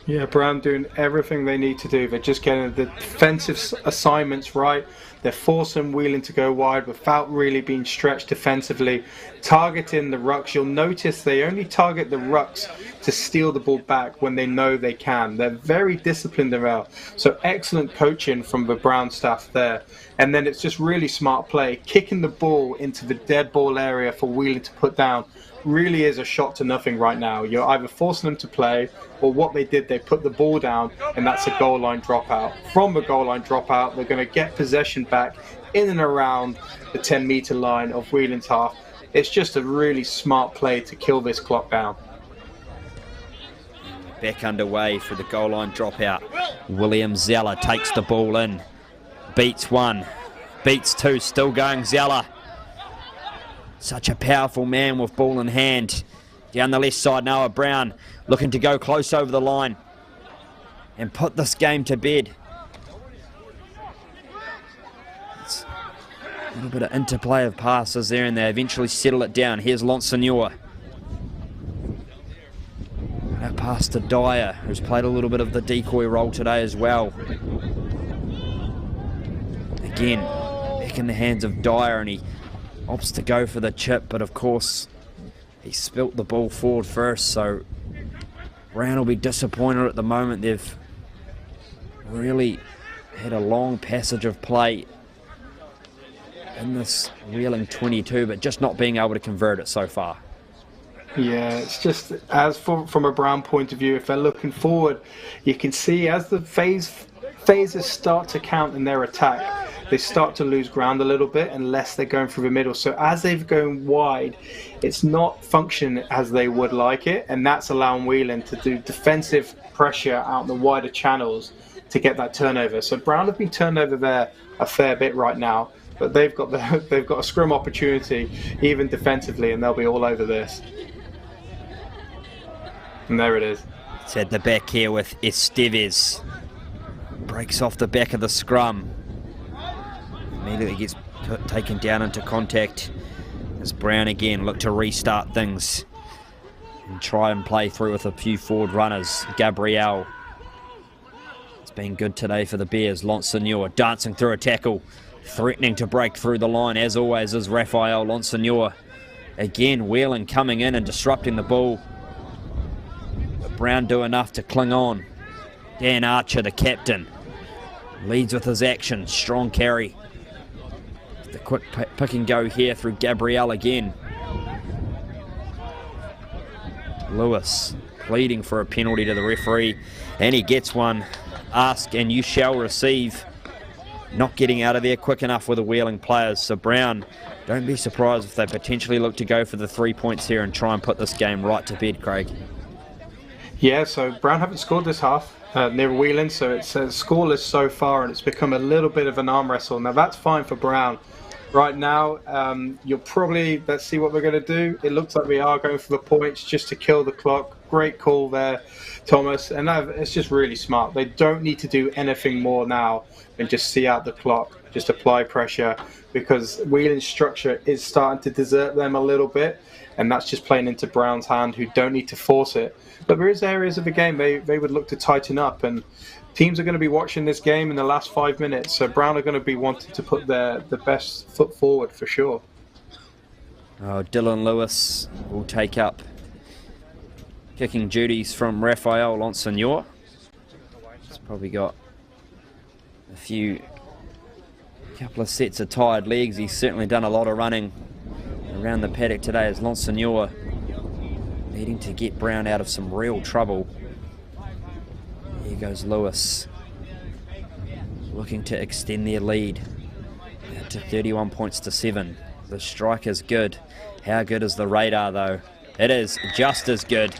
Yeah, Brown doing everything they need to do. They're just getting the defensive assignments right. They're forcing Wheeling to go wide without really being stretched defensively. Targeting the rucks. You'll notice they only target the rucks to steal the ball back when they know they can. They're very disciplined around. So excellent coaching from the Brown staff there. And then it's just really smart play. Kicking the ball into the dead ball area for Wheeling to put down really is a shot to nothing right now. You're either forcing them to play, or what they did, they put the ball down, and that's a goal line dropout. From the goal line dropout, they're going to get possession back in and around the 10-meter line of Wheeling's half. It's just a really smart play to kill this clock down. Back underway for the goal line dropout. William Zeller takes the ball in. Beats 1, beats 2, still going Zeller. Such a powerful man with ball in hand. Down the left side, Noah Brown looking to go close over the line and put this game to bed. It's a little bit of interplay of passes there, and they eventually settle it down. Here's Lonseigneur. That pass to Dyer, who's played a little bit of the decoy role today as well. Again, back in the hands of Dyer, and he opts to go for the chip, but of course he spilt the ball forward first, so Brown will be disappointed at the moment. They've really had a long passage of play in this Wheeling 22, but just not being able to convert it so far. Yeah, it's just from a Brown point of view, if they're looking forward, you can see as the phases start to count in their attack, they start to lose ground a little bit unless they're going through the middle. So as they've gone wide, it's not functioning as they would like it, and that's allowing Wheeling to do defensive pressure out in the wider channels to get that turnover. So Brown have been turned over there a fair bit right now, but they've got a scrum opportunity even defensively, and they'll be all over this. And there it is. It's at the back here with Esteves. Breaks off the back of the scrum. Immediately gets taken down into contact as Brown again look to restart things and try and play through with a few forward runners. Gabriel. It's been good today for the Bears. Lonsignor dancing through a tackle, threatening to break through the line as always is Raphael Lonsignor. Again, Wheeling coming in and disrupting the ball. But Brown do enough to cling on. Dan Archer, the captain, leads with his action. Strong carry. The quick pick and go here through Gabriel again. Lewis pleading for a penalty to the referee, and he gets one. Ask and you shall receive. Not getting out of there quick enough with the Wheeling players. So Brown, don't be surprised if they potentially look to go for the 3 points here and try and put this game right to bed, Craig. Yeah, so Brown haven't scored this half near Wheeling, so it's scoreless so far, and it's become a little bit of an arm wrestle. Now that's fine for Brown. Right now, you'll probably, let's see what we're going to do. It looks like we are going for the points just to kill the clock. Great call there, Thomas. And it's just really smart. They don't need to do anything more now than just see out the clock, just apply pressure, because Wheeling's structure is starting to desert them a little bit. And that's just playing into Brown's hand, who don't need to force it. But there is areas of the game they would look to tighten up. And teams are going to be watching this game in the last 5 minutes, so Brown are going to be wanting to put the best foot forward for sure. Oh, Dylan Lewis will take up kicking duties from Raphael Lonsignor. He's probably got a couple of sets of tired legs. He's certainly done a lot of running around the paddock today as Lonsignor needing to get Brown out of some real trouble. Here goes Lewis, looking to extend their lead to 31 points to 7. The strike is good. How good is the radar though? It is just as good.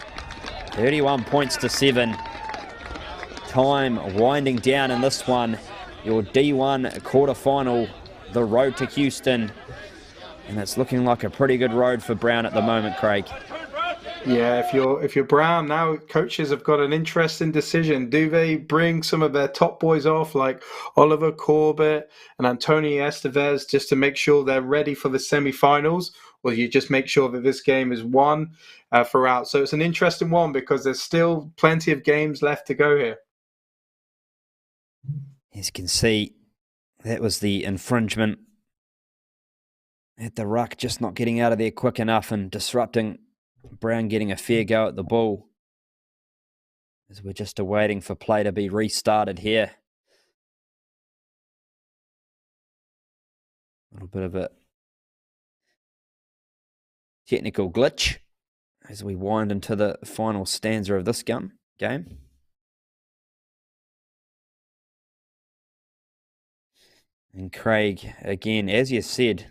31 points to 7. Time winding down in this one. Your D1 quarterfinal, the road to Houston. And it's looking like a pretty good road for Brown at the moment, Craig. Yeah, if you're Brown now, coaches have got an interesting decision. Do they bring some of their top boys off, like Oliver Corbett and Antonio Estevez, just to make sure they're ready for the semi-finals, or you just make sure that this game is won throughout? So it's an interesting one because there's still plenty of games left to go here. As you can see, that was the infringement at the ruck, just not getting out of there quick enough and disrupting Brown getting a fair go at the ball, as we're just awaiting for play to be restarted here. A little bit of a technical glitch as we wind into the final stanza of this game. And Craig, again, as you said,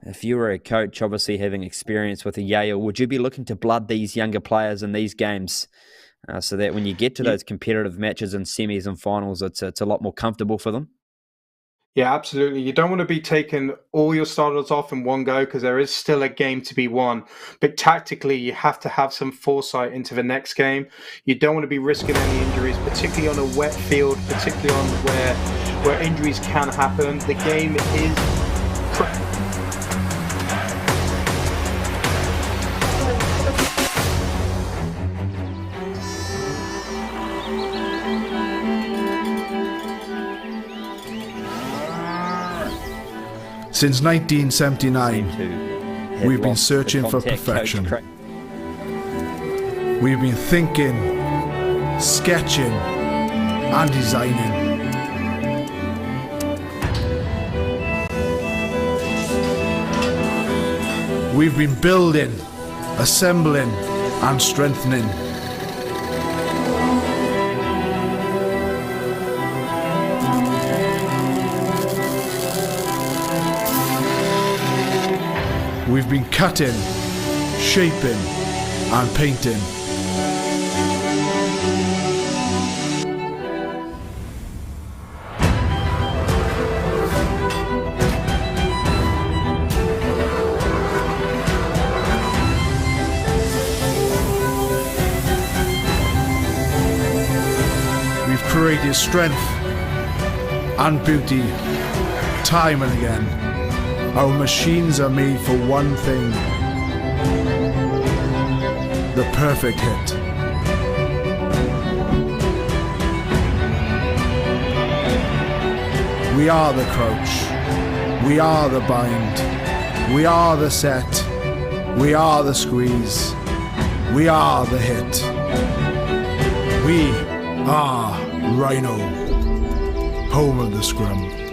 if you were a coach, obviously having experience with a Yale, would you be looking to blood these younger players in these games so that when you get to those competitive matches and semis and finals, it's a lot more comfortable for them? Yeah, absolutely. You don't want to be taking all your starters off in one go because there is still a game to be won. But tactically, you have to have some foresight into the next game. You don't want to be risking any injuries, particularly on a wet field, particularly on where injuries can happen. The game is... Since 1979, we've been searching for perfection. We've been thinking, sketching, and designing. We've been building, assembling, and strengthening. We've been cutting, shaping, and painting. We've created strength and beauty time and again. Our machines are made for one thing: the perfect hit. We are the crouch. We are the bind. We are the set. We are the squeeze. We are the hit. We are Rhino, home of the scrum.